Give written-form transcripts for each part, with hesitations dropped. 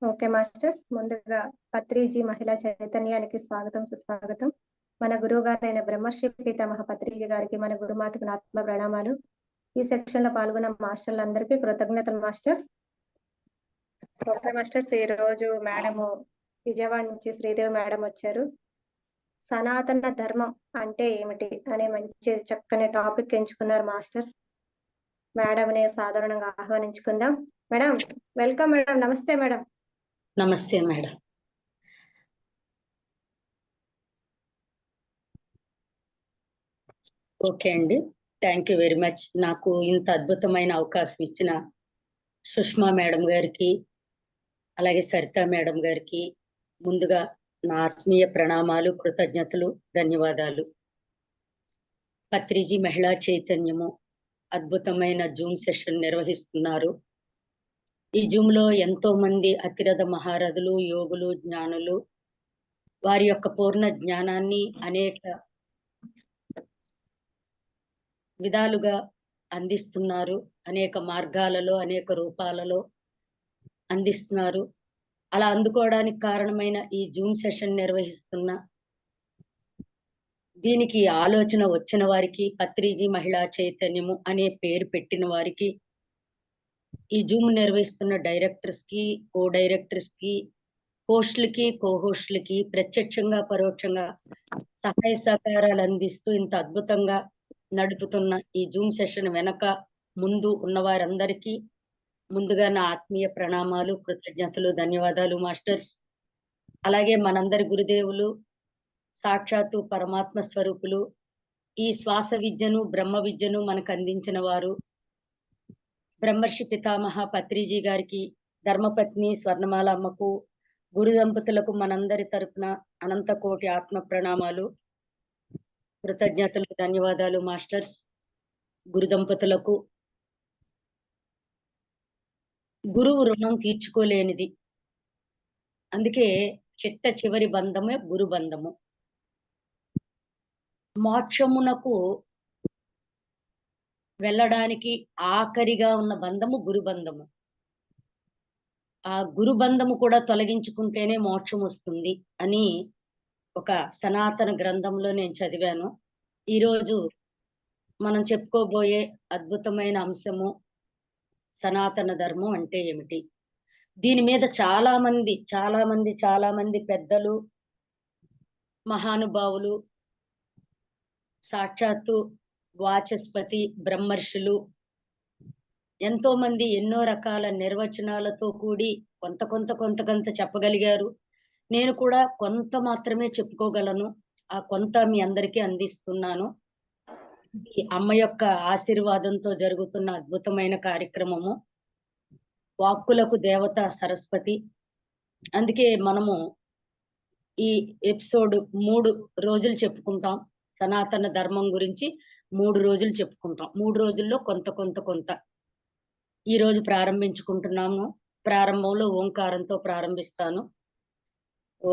Okay masters, ముందుగా పత్రిజీ మహిళా చైతన్యానికి స్వాగతం సుస్వాగతం. మన గురువు గారైన బ్రహ్మశ్రీ పితామహ పత్రిజీ గారికి, మన గురుమాతకు నా ఆత్మ ప్రణామాలు. ఈ సెక్షన్ లో పాల్గొన్న మాస్టర్లందరికీ కృతజ్ఞతలు మాస్టర్స్. ఓకే మాస్టర్స్, ఈ రోజు మేడము విజయవాడ నుంచి శ్రీదేవి మేడం వచ్చారు. సనాతన ధర్మం అంటే ఏమిటి అనే మంచి చక్కని టాపిక్ ఎంచుకున్నారు మాస్టర్స్. మేడంని సాధారణంగా ఆహ్వానించుకుందాం. Madam welcome. మేడం నమస్తే. మేడం నమస్తే మేడం. ఓకే అండి, థ్యాంక్ యూ వెరీ మచ్. నాకు ఇంత అద్భుతమైన అవకాశం ఇచ్చిన సుష్మా మేడం గారికి, అలాగే సరితా మేడం గారికి ముందుగా నా ఆత్మీయ ప్రణామాలు, కృతజ్ఞతలు, ధన్యవాదాలు. పత్రిజీ మహిళా చైతన్యము అద్భుతమైన జూమ్ సెషన్ నిర్వహిస్తున్నారు. ఈ జూమ్ లో ఎంతో మంది అతిరథ మహారథులు, యోగులు, జ్ఞానులు వారి యొక్క పూర్ణ జ్ఞానాన్ని అనేక విధాలుగా అందిస్తున్నారు. అనేక మార్గాలలో, అనేక రూపాలలో అందిస్తున్నారు. అలా అందుకోవడానికి కారణమైన ఈ జూమ్ సెషన్ నిర్వహిస్తున్న దీనికి ఆలోచన వచ్చిన వారికి, పత్రిజీ మహిళా చైతన్యము అనే పేరు పెట్టిన వారికి, ఈ జూమ్ నిర్వహిస్తున్న డైరెక్టర్స్ కి, కో డైరెక్టర్స్ కి, హోస్టులకి, కో హోస్టులకి ప్రత్యక్షంగా పరోక్షంగా సహాయ సహకారాలు అందిస్తూ ఇంత అద్భుతంగా నడుపుతున్న ఈ జూమ్ సెషన్ వెనక ముందు ఉన్న వారందరికీ ముందుగా నా ఆత్మీయ ప్రణామాలు, కృతజ్ఞతలు, ధన్యవాదాలు మాస్టర్స్. అలాగే మనందరి గురుదేవులు సాక్షాత్తు పరమాత్మ స్వరూపులు, ఈ శ్వాస విద్యను, బ్రహ్మ విద్యను మనకు అందించిన వారు బ్రహ్మర్షి పితామహ పత్రిజీ గారికి, ధర్మపత్ని స్వర్ణమాల అమ్మకు, గురు దంపతులకు మనందరి తరపున అనంత కోటి ఆత్మ ప్రణామాలు, కృతజ్ఞతలు, ధన్యవాదాలు మాస్టర్స్. గురు దంపతులకు గురువు రుణం తీర్చుకోలేనిది, అందుకే చిట్ట చివరి బంధమే గురు బంధము. మోక్షమునకు వెళ్ళడానికి ఆఖరిగా ఉన్న బంధము గురు బంధము. ఆ గురు బంధము కూడా తొలగించుకుంటేనే మోక్షం వస్తుంది అని ఒక సనాతన గ్రంథంలో నేను చదివాను. ఈరోజు మనం చెప్పుకోబోయే అద్భుతమైన అంశము సనాతన ధర్మం అంటే ఏమిటి. దీని మీద చాలా మంది పెద్దలు, మహానుభావులు, సాక్షాత్తు వాచస్పతి, బ్రహ్మర్షులు ఎంతో మంది ఎన్నో రకాల నిర్వచనాలతో కూడి కొంత చెప్పగలిగారు. నేను కూడా కొంత మాత్రమే చెప్పుకోగలను. ఆ కొంత మీ అందరికీ అందిస్తున్నాను. అమ్మ యొక్క ఆశీర్వాదంతో జరుగుతున్న అద్భుతమైన కార్యక్రమము. వాక్కులకు దేవత సరస్వతి. అందుకే మనము ఈ ఎపిసోడ్ 3 రోజులు చెప్పుకుంటాం. సనాతన ధర్మం గురించి 3 రోజులు చెప్పుకుంటాం. 3 రోజుల్లో కొంత ఈ రోజు ప్రారంభించుకుంటున్నాము. ప్రారంభంలో ఓంకారంతో ప్రారంభిస్తాను. ఓ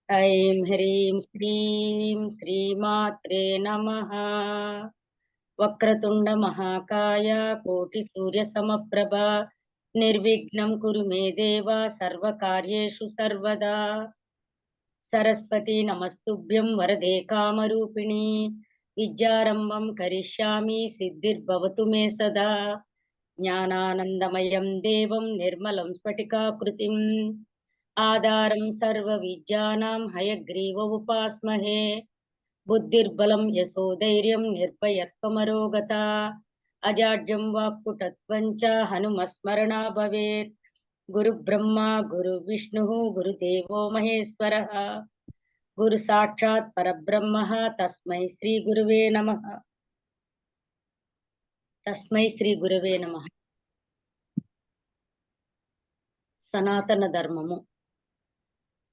ఐం హ్రీం శ్రీం శ్రీమాత్రే నమః. వక్రతుండ మహాకాయ కోటి సూర్య సమప్రభ నిర్విఘ్నం కురు మే దేవ సర్వకార్యేషు సర్వదా. సరస్వతి నమస్తుభ్యం వరదే కామరూపిణి విద్యారంభం కరిష్యామి సిద్ధిర్భవతు మే సదా. జ్ఞానానందమయం దేవం నిర్మలం స్ఫటికాకృతిం ఆధారం సర్వ విద్యానాం హయగ్రీవ ఉపాస్మహే. బుద్ధిర్బలం యశోధైర్యం నిర్భయత్వమరోగత అజాడ్యం వాక్కుటత్వం చ హనుమస్మరణా భవేత్. గురు బ్రహ్మ గురు విష్ణు గురుదేవో మహేశ్వర గురు సాక్షాత్ పరబ్రహ్మ తస్మై శ్రీ గురువే నమః. తస్మై శ్రీ గురవే నమః. సనాతన ధర్మము.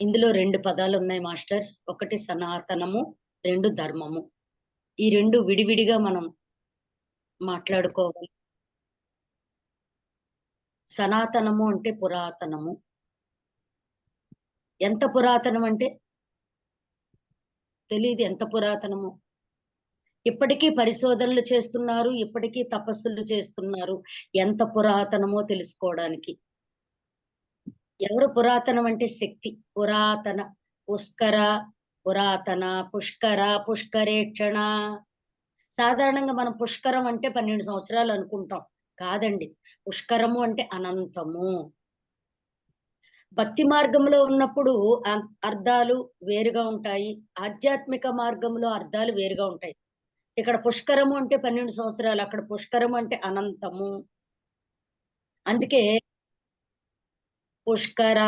ఇందులో 2 పదాలు ఉన్నాయి మాస్టర్స్. ఒకటి సనాతనము, 2 ధర్మము. ఈ 2 విడివిడిగా మనం మాట్లాడుకోవాలి. సనాతనము అంటే పురాతనము. ఎంత పురాతనం అంటే తెలీదు ఎంత పురాతనము. ఇప్పటికీ పరిశోధనలు చేస్తున్నారు, ఇప్పటికీ తపస్సులు చేస్తున్నారు ఎంత పురాతనమో తెలుసుకోవడానికి. ఎవరు పురాతనం అంటే శక్తి. పురాతన, పుష్కర, పురాతన, పుష్కర, పుష్కరేక్షణ. సాధారణంగా మనం పుష్కరం అంటే 12 సంవత్సరాలు అనుకుంటాం. కాదండి. పుష్కరము అంటే అనంతము. భక్తి మార్గంలో ఉన్నప్పుడు అర్థాలు వేరుగా ఉంటాయి. ఆధ్యాత్మిక మార్గంలో అర్థాలు వేరుగా ఉంటాయి. ఇక్కడ పుష్కరము అంటే 12 సంవత్సరాలు, అక్కడ పుష్కరము అంటే అనంతము. అందుకే పుష్కర,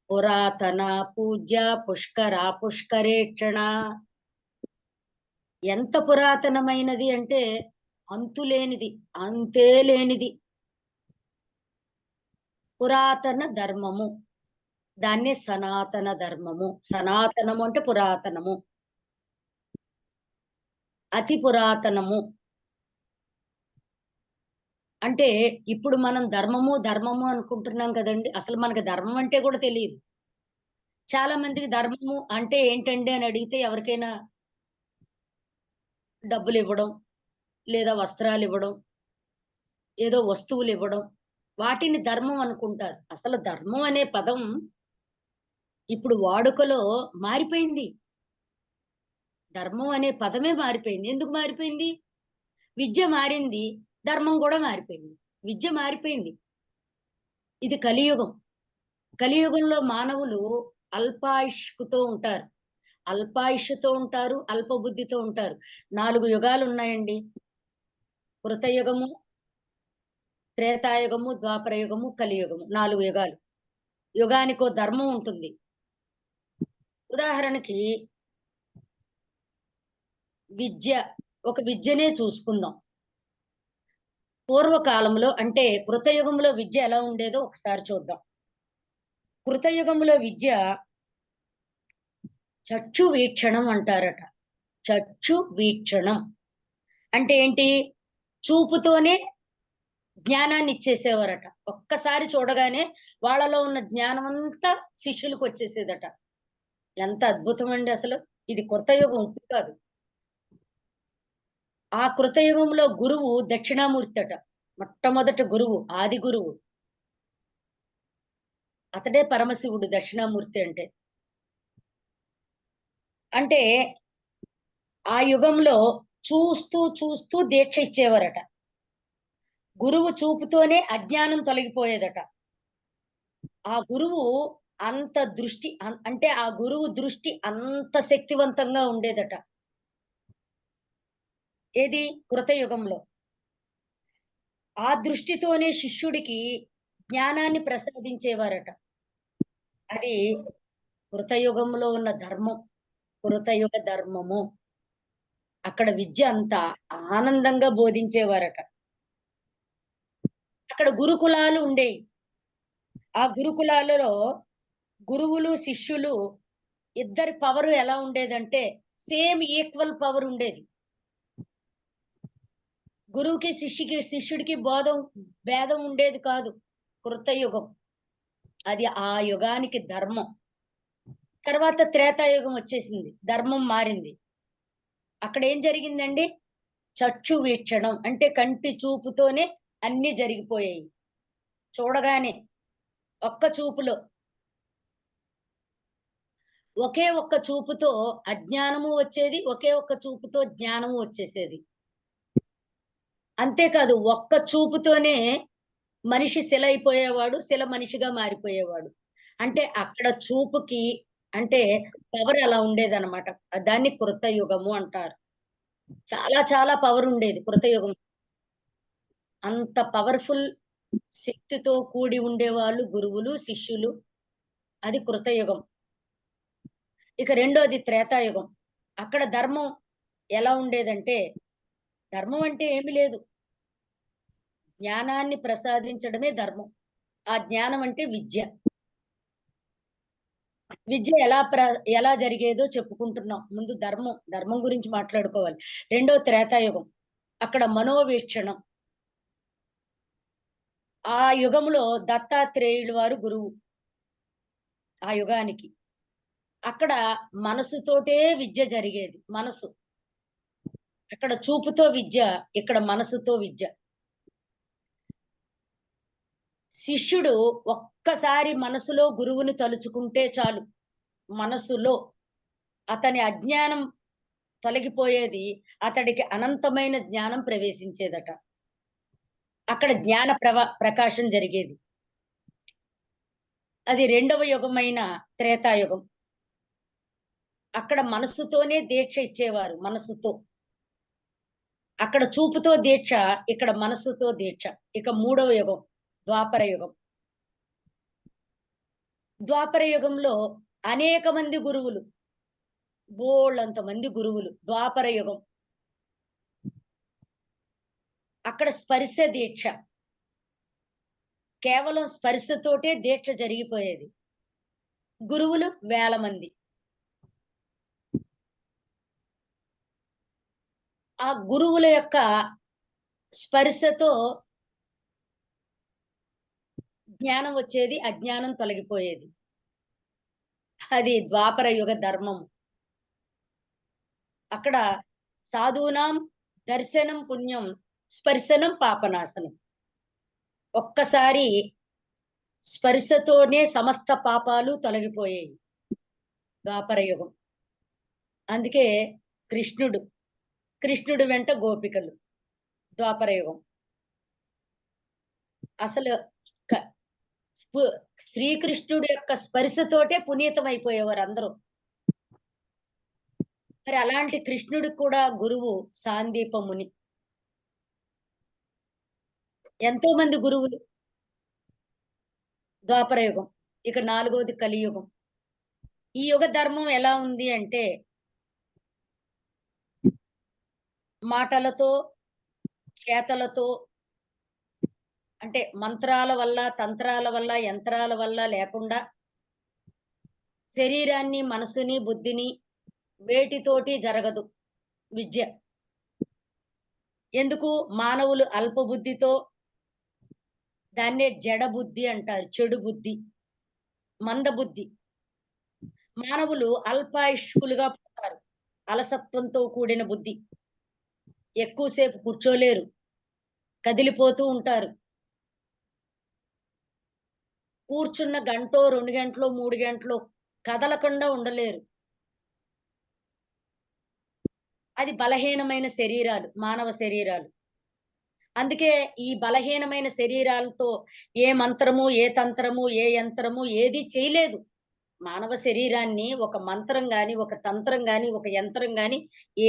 పురాతన, పూజ్య, పుష్కర, పుష్కరేక్షణ. ఎంత పురాతనమైనది అంటే అంతులేనిది, అంతే లేనిది. పురాతన ధర్మము. దాన్నే సనాతన ధర్మము. సనాతనము అంటే పురాతనము, అతి పురాతనము. అంటే ఇప్పుడు మనం ధర్మము ధర్మము అనుకుంటున్నాం కదండి. అసలు మనకి ధర్మం అంటే కూడా తెలియదు. చాలా మందికి ధర్మము అంటే ఏంటండి అని అడిగితే ఎవరికైనా డబ్బులు ఇవ్వడం, లేదా వస్త్రాలు ఇవ్వడం, ఏదో వస్తువులు ఇవ్వడం, వాటిని ధర్మం అనుకుంటారు. అసలు ధర్మం అనే పదం ఇప్పుడు వాడుకలో మారిపోయింది. ధర్మం అనే పదమే మారిపోయింది. ఎందుకు మారిపోయింది? విద్య మారింది, ధర్మం కూడా మారిపోయింది. విద్య మారిపోయింది. ఇది కలియుగం. కలియుగంలో మానవులు అల్పాయుష్కుతో ఉంటారు. అల్పాయుష్తో ఉంటారు, అల్పబుద్ధితో ఉంటారు. 4 యుగాలు ఉన్నాయండి. కృతయుగము, త్రేతాయుగము, ద్వాపరయుగము, కలియుగము. 4 యుగాలు. యుగానికో ధర్మం ఉంటుంది. ఉదాహరణకి విద్య, ఒక విద్యనే చూసుకుందాం. పూర్వకాలంలో అంటే కృతయుగంలో విద్య ఎలా ఉండేదో ఒకసారి చూద్దాం. కృతయుగంలో విద్య చక్షు వీక్షణం అంటారట. చక్షు వీక్షణం అంటే ఏంటి? చూపుతోనే జ్ఞానాన్ని ఇచ్చేసేవారట. ఒక్కసారి చూడగానే వాళ్ళలో ఉన్న జ్ఞానం అంతా శిష్యులకు వచ్చేసేదట. ఎంత అద్భుతం అండి అసలు. ఇది కృతయుగం, ఇప్పుడు కాదు. ఆ కృతయుగంలో గురువు దక్షిణామూర్తి అట. మొట్టమొదటి గురువు, ఆది గురువు. అతడే పరమశివుడు, దక్షిణామూర్తి అంటే. అంటే ఆ యుగంలో చూస్తూ చూస్తూ దీక్ష ఇచ్చేవారట. గురువు చూపుతోనే అజ్ఞానం తొలగిపోయేదట. ఆ గురువు అంత దృష్టి అంటే ఆ గురువు దృష్టి అంత శక్తివంతంగా ఉండేదట. ఏది? కృతయుగంలో. ఆ దృష్టితోనే శిష్యుడికి జ్ఞానాన్ని ప్రసాదించేవారట. అది కృతయుగంలో ఉన్న ధర్మం, కృతయుగ ధర్మము. అక్కడ విద్య అంతా ఆనందంగా బోధించేవారట. అక్కడ గురుకులాలు ఉండేవి. ఆ గురుకులాలలో గురువులు శిష్యులు ఇద్దరి పవర్ ఎలా ఉండేదంటే సేమ్ ఈక్వల్ పవర్ ఉండేది. గురువుకి శిష్యుడికి భేదం ఉండేది కాదు. కృతయుగం అది ఆ యుగానికి ధర్మం. తర్వాత త్రేతాయుగం వచ్చేసింది, ధర్మం మారింది. అక్కడ ఏం జరిగిందండి? చక్షు వీక్షణం అంటే కంటి చూపుతోనే అన్ని జరిగిపోయాయి. చూడగానే ఒక్క చూపులో, ఒకే ఒక్క చూపుతో అజ్ఞానము వచ్చేది, ఒకే ఒక్క చూపుతో జ్ఞానము వచ్చేసేది. అంతేకాదు, ఒక్క చూపుతోనే మనిషి శిల అయిపోయేవాడు, శిల మనిషిగా మారిపోయేవాడు. అంటే అక్కడ చూపుకి అంటే పవర్ అలా ఉండేదన్నమాట. దాన్ని కృతయుగము అంటారు. చాలా చాలా పవర్ ఉండేది కృతయుగం. అంత పవర్ఫుల్ శక్తితో కూడి ఉండేవాళ్ళు గురువులు, శిష్యులు. అది కృతయుగం. ఇక రెండోది త్రేతాయుగం. అక్కడ ధర్మం ఎలా ఉండేదంటే, ధర్మం అంటే ఏమి లేదు, జ్ఞానాన్ని ప్రసాదించడమే ధర్మం. ఆ జ్ఞానం అంటే విద్య. విద్య ఎలా జరిగేదో చెప్పుకుంటున్నాం. ముందు ధర్మం గురించి మాట్లాడుకోవాలి. రెండో త్రేతాయుగం. అక్కడ మనోవీక్షణం. ఆ యుగంలో దత్తాత్రేయులు వారు గురువు ఆ యుగానికి. అక్కడ మనసుతోటే విద్య జరిగేది. మనసు. అక్కడ చూపుతో విద్య, ఇక్కడ మనసుతో విద్య. శిష్యుడు ఒక్కసారి మనసులో గురువుని తలుచుకుంటే చాలు. మనసులో అతని అజ్ఞానం తొలగిపోయేది. అతడికి అనంతమైన జ్ఞానం ప్రవేశించేదట. అక్కడ జ్ఞాన ప్రకాశం జరిగేది. అది రెండవ యుగమైన త్రేతాయుగం. అక్కడ మనసుతోనే దీక్ష ఇచ్చేవారు. మనసుతో. అక్కడ చూపుతో దీక్ష, ఇక్కడ మనసుతో దీక్ష. ఇక మూడవ యుగం ద్వాపర యుగం. ద్వాపర యుగంలో అనేక మంది గురువులు, బోళ్ళంత మంది గురువులు. ద్వాపర యుగం. అక్కడ స్పర్శ దీక్ష. కేవలం స్పర్శతోటే దీక్ష జరిగిపోయేది. గురువులు వేల మంది. ఆ గురువుల యొక్క స్పర్శతో జ్ఞానం వచ్చేది, అజ్ఞానం తొలగిపోయేది. అది ద్వాపర యుగ ధర్మం. అక్కడ సాధూనాం దర్శనం పుణ్యం, స్పర్శనం పాపనాశనం. ఒక్కసారి స్పర్శతోనే సమస్త పాపాలు తొలగిపోయాయి ద్వాపర యుగం. అందుకే కృష్ణుడు వెంట గోపికలు. ద్వాపర యుగం. అసలు శ్రీకృష్ణుడి యొక్క స్పర్శతోటే పునీతమైపోయేవారు అందరూ. మరి అలాంటి కృష్ణుడికి కూడా గురువు సాందీప ముని. ఎంతో మంది గురువులు. ద్వాపర యుగం. ఇక నాలుగవది కలియుగం. ఈ యుగ ధర్మం ఎలా ఉంది అంటే మాటలతో, చేతలతో, అంటే మంత్రాల వల్ల, తంత్రాల వల్ల, యంత్రాల వల్ల లేకుండా శరీరాన్ని, మనసుని, బుద్ధిని వేటితోటి జరగదు విద్య. ఎందుకు? మానవులు అల్ప బుద్ధితో, దాన్నే జడ బుద్ధి అంటారు. చెడు బుద్ధి, మంద బుద్ధి. మానవులు అల్పాయుష్కులుగా పుడతారు. అలసత్వంతో కూడిన బుద్ధి. ఎక్కువసేపు కూర్చోలేరు. కదిలిపోతూ ఉంటారు. కూర్చున్న గంటో, 2 గంటలో, 3 గంటలో కదలకుండా ఉండలేరు. అది బలహీనమైన శరీరాలు, మానవ శరీరాలు. అందుకే ఈ బలహీనమైన శరీరాలతో ఏ మంత్రము, ఏ తంత్రము, ఏ యంత్రము ఏది చేయలేదు. మానవ శరీరాన్ని ఒక మంత్రం గాని, ఒక తంత్రం గాని, ఒక యంత్రం గాని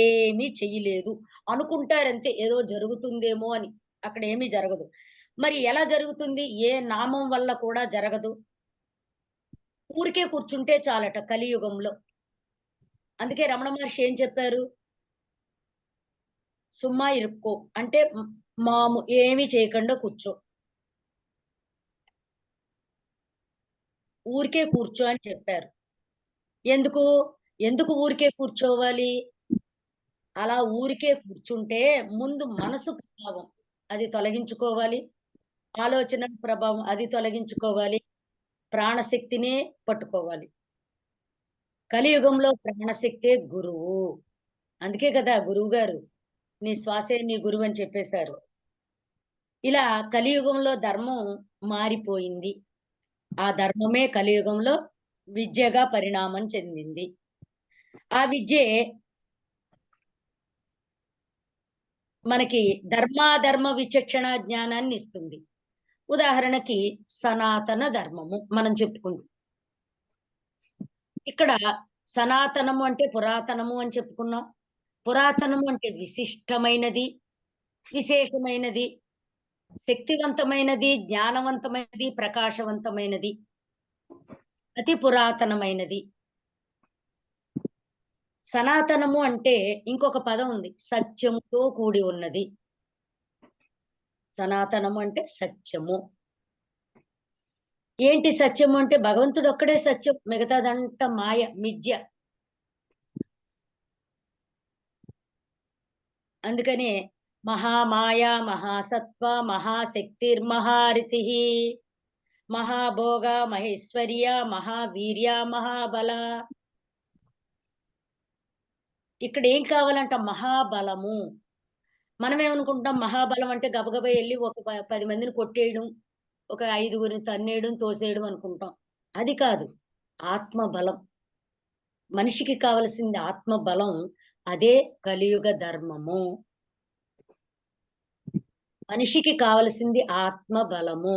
ఏమీ చెయ్యలేదు. అనుకుంటారంతే ఏదో జరుగుతుందేమో అని. అక్కడ ఏమీ జరగదు. మరి ఎలా జరుగుతుంది? ఏ నామం వల్ల కూడా జరగదు. ఊరికే కూర్చుంటే చాలట కలియుగంలో. అందుకే రమణ మహర్షి ఏం చెప్పారు? సుమ్మా ఇరుక్కో అంటే ఏమీ చేయకుండా కూర్చో. ఊరికే కూర్చో అని చెప్పారు. ఎందుకు? ఎందుకు ఊరికే కూర్చోవాలి? అలా ఊరికే కూర్చుంటే ముందు మనసు ప్రభావం అది తొలగించుకోవాలి. ఆలోచన ప్రభావం అది తొలగించుకోవాలి. ప్రాణశక్తినే పట్టుకోవాలి. కలియుగంలో ప్రాణశక్తే గురువు. అందుకే కదా గురువుగారు నీ శ్వాసే నీ గురువు అని చెప్పేశారు. ఇలా కలియుగంలో ధర్మం మారిపోయింది. ఆ ధర్మమే కలియుగంలో విద్యగా పరిణామం చెందింది. ఆ విద్యే మనకి ధర్మాధర్మ విచక్షణ జ్ఞానాన్ని ఇస్తుంది. ఉదాహరణకి సనాతన ధర్మము మనం చెప్పుకుంటాం. ఇక్కడ సనాతనము అంటే పురాతనము అని చెప్పుకున్నాం. పురాతనము అంటే విశిష్టమైనది, విశేషమైనది, శక్తివంతమైనది, జ్ఞానవంతమైనది, ప్రకాశవంతమైనది, అతి పురాతనమైనది. సనాతనము అంటే ఇంకొక పదం ఉంది, సత్యముతో కూడి ఉన్నది. సనాతనము అంటే సత్యము. ఏంటి సత్యము అంటే భగవంతుడు ఒక్కడే సత్యం, మిగతాదంతా మాయ, మిథ్య. అందుకనే మహామాయ, మహాసత్వ, మహాశక్తిర్మహారితి, మహాభోగ, మహేశ్వర్య, మహావీర్య, మహాబల. ఇక్కడ ఏం కావాలంట? మహాబలము. మనం ఏమనుకుంటాం? మహాబలం అంటే గబగబా వెళ్ళి ఒక 10 మందిని కొట్టేయడం, ఒక 5గురిని తన్నేయడం, తోసేయడం అనుకుంటాం. అది కాదు. ఆత్మబలం. మనిషికి కావలసింది ఆత్మబలం. అదే కలియుగ ధర్మము. మనిషికి కావలసింది ఆత్మబలము.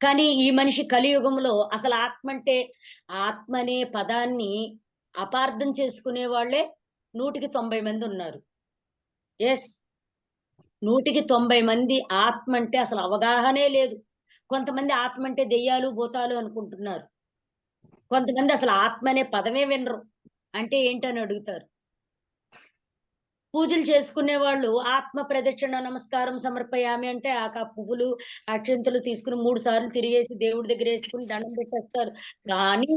కానీ ఈ మనిషి కలియుగంలో అసలు ఆత్మ అంటే, ఆత్మ అనే పదాన్ని అపార్థం చేసుకునే వాళ్ళే 100కి 90 మంది ఉన్నారు. ఎస్, 100కి 90 మంది ఆత్మ అంటే అసలు అవగాహనే లేదు. కొంతమంది ఆత్మ అంటే దెయ్యాలు, భూతాలు అనుకుంటున్నారు. కొంతమంది అసలు ఆత్మ అనే పదమే వినరు. అంటే ఏంటని అడుగుతారు. పూజలు చేసుకునే వాళ్ళు ఆత్మ ప్రదక్షిణ నమస్కారం సమర్పయామి అంటే ఆ పువ్వులు, అక్షింతలు తీసుకుని 3 సార్లు తిరిగేసి దేవుడి దగ్గర వేసుకుని దండం పెట్టేస్తారు. కానీ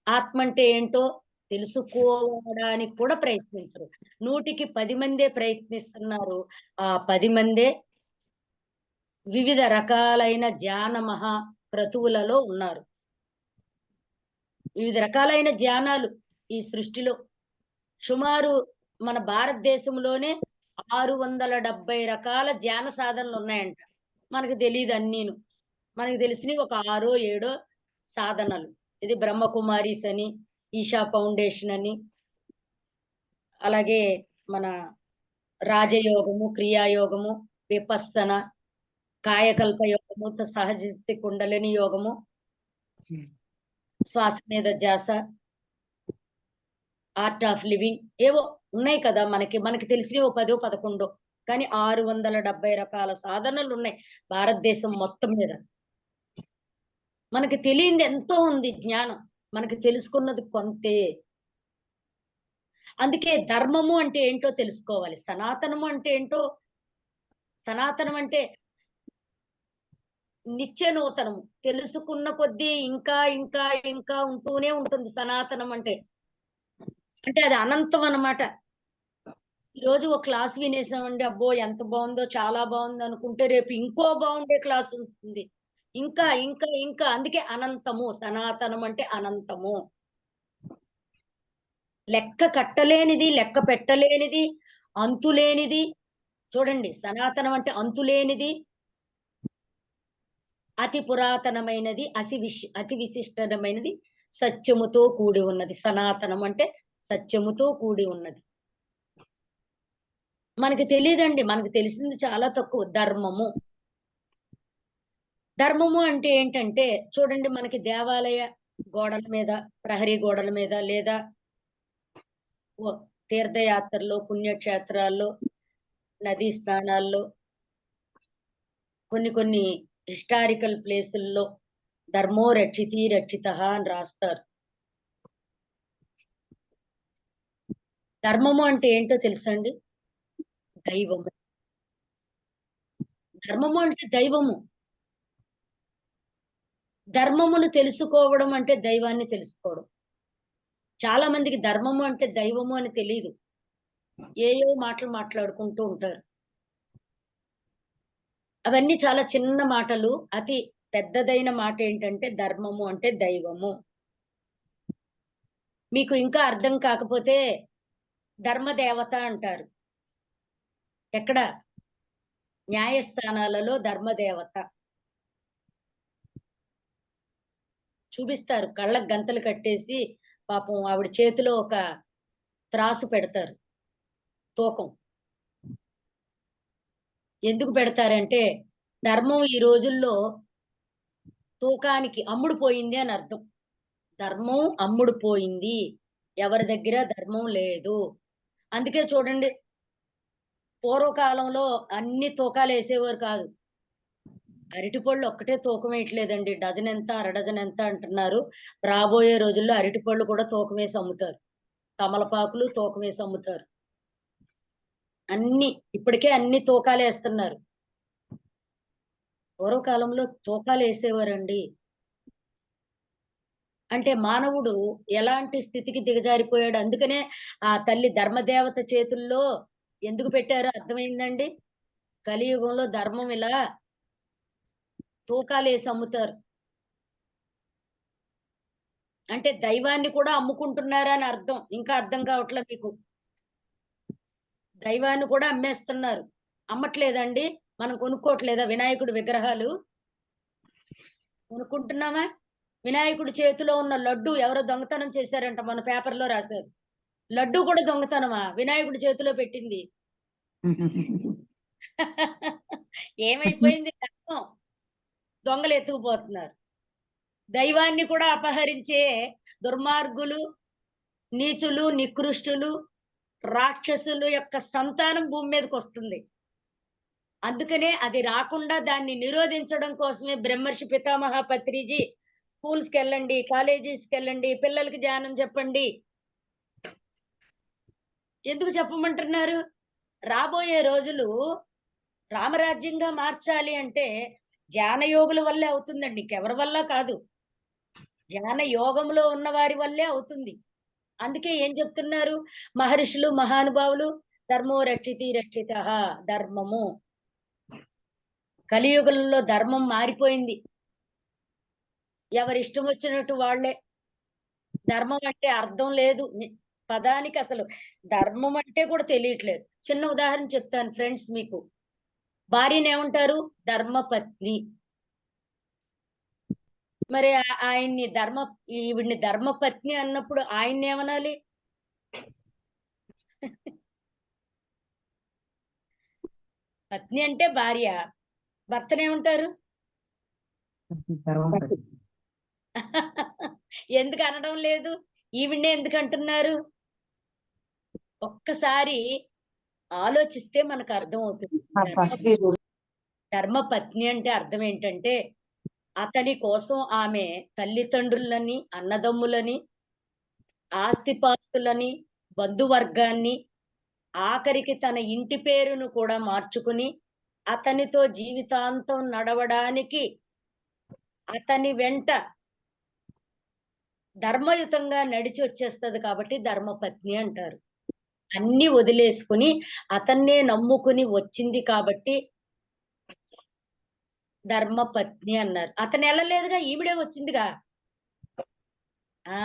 ఆత్మ అంటే ఏంటో తెలుసుకోవడానికి కూడా ప్రయత్నించరు. 100కి 10 మందే ప్రయత్నిస్తున్నారు. ఆ 10 మందే వివిధ రకాలైన ధ్యాన మహా క్రతువులలో ఉన్నారు. వివిధ రకాలైన ధ్యానాలు ఈ సృష్టిలో సుమారు మన భారతదేశంలోనే 670 రకాల ధ్యాన సాధనలు ఉన్నాయంట. మనకు తెలీదు అన్నీను. మనకు తెలిసినవి ఒక 6, 7 సాధనలు. ఇది బ్రహ్మకుమారీస్ అని, ఈషా ఫౌండేషన్ అని, అలాగే మన రాజయోగము, క్రియాయోగము, విపස්සన, కాయకల్ప యోగము, సహజ కుండలిని యోగము, శ్వాస మీద ధ్యాస, ఆర్ట్ ఆఫ్ లివింగ్, ఏవో ఉన్నాయి కదా మనకి తెలిసినవి ఓ 10, 11. కానీ 670 రకాల సాధనలు ఉన్నాయి భారతదేశం మొత్తం మీద. మనకి తెలియంది ఎంతో ఉంది జ్ఞానం. మనకి తెలుసుకున్నది కొంతే. అందుకే ధర్మము అంటే ఏంటో తెలుసుకోవాలి. సనాతనము అంటే ఏంటో, సనాతనం అంటే నిత్య నూతనము. తెలుసుకున్న కొద్దీ ఇంకా ఇంకా ఇంకా ఉంటూనే ఉంటుంది సనాతనం అంటే. అంటే అది అనంతం అన్నమాట. ఈ రోజు ఒక క్లాస్ వినేసామండి, అబ్బో ఎంత బాగుందో, చాలా బాగుంది అనుకుంటే రేపు ఇంకో బాగుండే క్లాస్ ఉంటుంది. ఇంకా ఇంకా ఇంకా అందుకే అనంతము. సనాతనం అంటే అనంతము. లెక్క కట్టలేనిది, లెక్క పెట్టలేనిది, అంతులేనిది. చూడండి, సనాతనం అంటే అంతులేనిది, అతి పురాతనమైనది, అతి విశిష్టమైనది, సత్యముతో కూడి ఉన్నది. సనాతనం అంటే సత్యముతో కూడి ఉన్నది. మనకి తెలియదండి. మనకు తెలిసింది చాలా తక్కువ. ధర్మము. ధర్మము అంటే ఏంటంటే చూడండి, మనకి దేవాలయ గోడల మీద, ప్రహరీ గోడల మీద, లేదా తీర్థయాత్రల్లో, పుణ్యక్షేత్రాల్లో, నదీ స్నానాల్లో, కొన్ని హిస్టారికల్ ప్లేసుల్లో ధర్మో రక్షితి రక్షితః అని రాస్తారు. ధర్మము అంటే ఏంటో తెలుసా అండి? దైవము. ధర్మము అంటే దైవము. ధర్మమును తెలుసుకోవడం అంటే దైవాన్ని తెలుసుకోవడం. చాలా మందికి ధర్మము అంటే దైవము అని తెలియదు. ఏయో మాటలు మాట్లాడుకుంటూ ఉంటారు. అవన్నీ చాలా చిన్న మాటలు. అతి పెద్దదైన మాట ఏంటంటే ధర్మము అంటే దైవము. మీకు ఇంకా అర్థం కాకపోతే ధర్మదేవత అంటారు. ఎక్కడ? న్యాయస్థానాలలో ధర్మదేవత చూపిస్తారు. కళ్ళకు గంతలు కట్టేసి పాపం ఆవిడ చేతిలో ఒక త్రాసు పెడతారు, తూకం. ఎందుకు పెడతారంటే ధర్మం ఈ రోజుల్లో తూకానికి అమ్ముడు పోయింది అని అర్థం. ధర్మం అమ్ముడు పోయింది. ఎవరి దగ్గర ధర్మం లేదు. అందుకే చూడండి, పూర్వకాలంలో అన్ని తూకాలు వేసేవారు కాదు. అరటిపళ్ళు ఒక్కటే తూకం వేయట్లేదండి. డజన్ ఎంత, అర డజన్ ఎంత అంటున్నారు. రాబోయే రోజుల్లో అరటిపళ్ళు కూడా తూకం వేసి అమ్ముతారు. తమలపాకులు తూకం వేసి అమ్ముతారు. ఇప్పటికే అన్ని తూకాలు వేస్తున్నారు. పూర్వకాలంలో తూకాలు వేసేవారండి. అంటే మానవుడు ఎలాంటి స్థితికి దిగజారిపోయాడు. అందుకనే ఆ తల్లి ధర్మదేవత చేతుల్లో ఎందుకు పెట్టారో అర్థమైందండి. కలియుగంలో ధర్మం ఇలా తూకాలేసి అమ్ముతారు. అంటే దైవాన్ని కూడా అమ్ముకుంటున్నారా అని అర్థం. ఇంకా అర్థం కావట్లే మీకు. దైవాన్ని కూడా అమ్మేస్తున్నారు. అమ్మట్లేదండి? మనం కొనుక్కోవట్లేదా వినాయకుడి విగ్రహాలు? కొనుక్కుంటున్నామా? వినాయకుడి చేతిలో ఉన్న లడ్డు ఎవరో దొంగతనం చేశారంట, మన పేపర్‌లో రాశారు. లడ్డు కూడా దొంగతనమా? వినాయకుడి చేతిలో పెట్టింది. ఏమైపోయింది ధర్మం? దొంగలు ఎత్తుకుపోతున్నారు. దైవాన్ని కూడా అపహరించే దుర్మార్గులు, నీచులు, నికృష్టులు, రాక్షసులు యొక్క సంతానం భూమి మీదకొస్తుంది. అందుకనే అది రాకుండా దాన్ని నిరోధించడం కోసమే బ్రహ్మర్షి పితామహ పత్రిజీ స్కూల్స్‌కెళ్ళండి, కాలేజీస్‌కెళ్ళండి, పిల్లలకి జ్ఞానం చెప్పండి. ఎందుకు చెప్పమంటున్నారు? రాబోయే రోజులు రామరాజ్యంగా మార్చాలి అంటే జ్ఞాన యోగుల వల్లే అవుతుందండి. ఇంకెవరి వల్ల కాదు. జ్ఞాన యోగంలో ఉన్న వారి వల్లే అవుతుంది. అందుకే ఏం చెప్తున్నారు మహర్షులు, మహానుభావులు? ధర్మో రక్షితి రక్షితః, ధర్మము. కలియుగంలో ధర్మం మారిపోయింది. ఎవరిష్టం వచ్చినట్టు వాళ్ళే. ధర్మం అంటే అర్థం లేదు. పదానికి అసలు ధర్మం అంటే కూడా తెలియట్లేదు. చిన్న ఉదాహరణ చెప్తాను ఫ్రెండ్స్ మీకు. భార్యనేమంటారు? ధర్మపత్ని. మరి ఆయన్ని ఈవిడ్ని ధర్మపత్ని అన్నప్పుడు ఆయన్నేమనాలి? పత్ని అంటే భార్య. భర్తనేమంటారు? ఎందుకు అనడం లేదు? ఈవిడ్నే ఎందుకు అంటున్నారు? ఒక్కసారి ఆలోచిస్తే మనకు అర్థమవుతుంది. ధర్మపత్ని అంటే అర్థం ఏంటంటే, అతని కోసం ఆమె తల్లిదండ్రులని, అన్నదమ్ములని, ఆస్తిపాస్తులని, బంధువర్గాన్ని, ఆఖరికి తన ఇంటి పేరును కూడా మార్చుకుని, అతనితో జీవితాంతం నడవడానికి అతని వెంట ధర్మయుతంగా నడిచి వచ్చేస్తది కాబట్టి ధర్మపత్ని అంటారు. అన్నీ వదిలేసుకొని అతన్నే నమ్ముకుని వచ్చింది కాబట్టి ధర్మపత్ని అన్నారు. అతను ఎళ్ళలేదుగా, ఈవిడే వచ్చిందిగా. ఆ!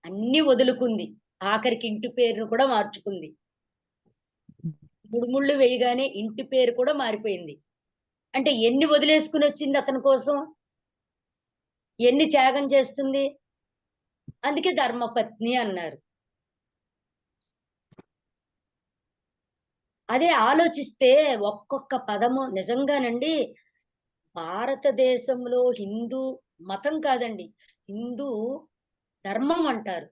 అన్నీ వదులుకుంది. ఆఖరికి ఇంటి పేరును కూడా మార్చుకుంది. ముడుముళ్ళు వేయగానే ఇంటి పేరు కూడా మారిపోయింది. అంటే ఎన్ని వదిలేసుకొనొచ్చింది అతని కోసం? ఎన్ని త్యాగం చేస్తుంది? అందుకే ధర్మపత్ని అన్నారు. అదే ఆలోచిస్తే ఒక్కొక్క పదము నిజంగానండి భారతదేశంలో హిందూ మతం కాదండి. హిందూ ధర్మం అంటారు.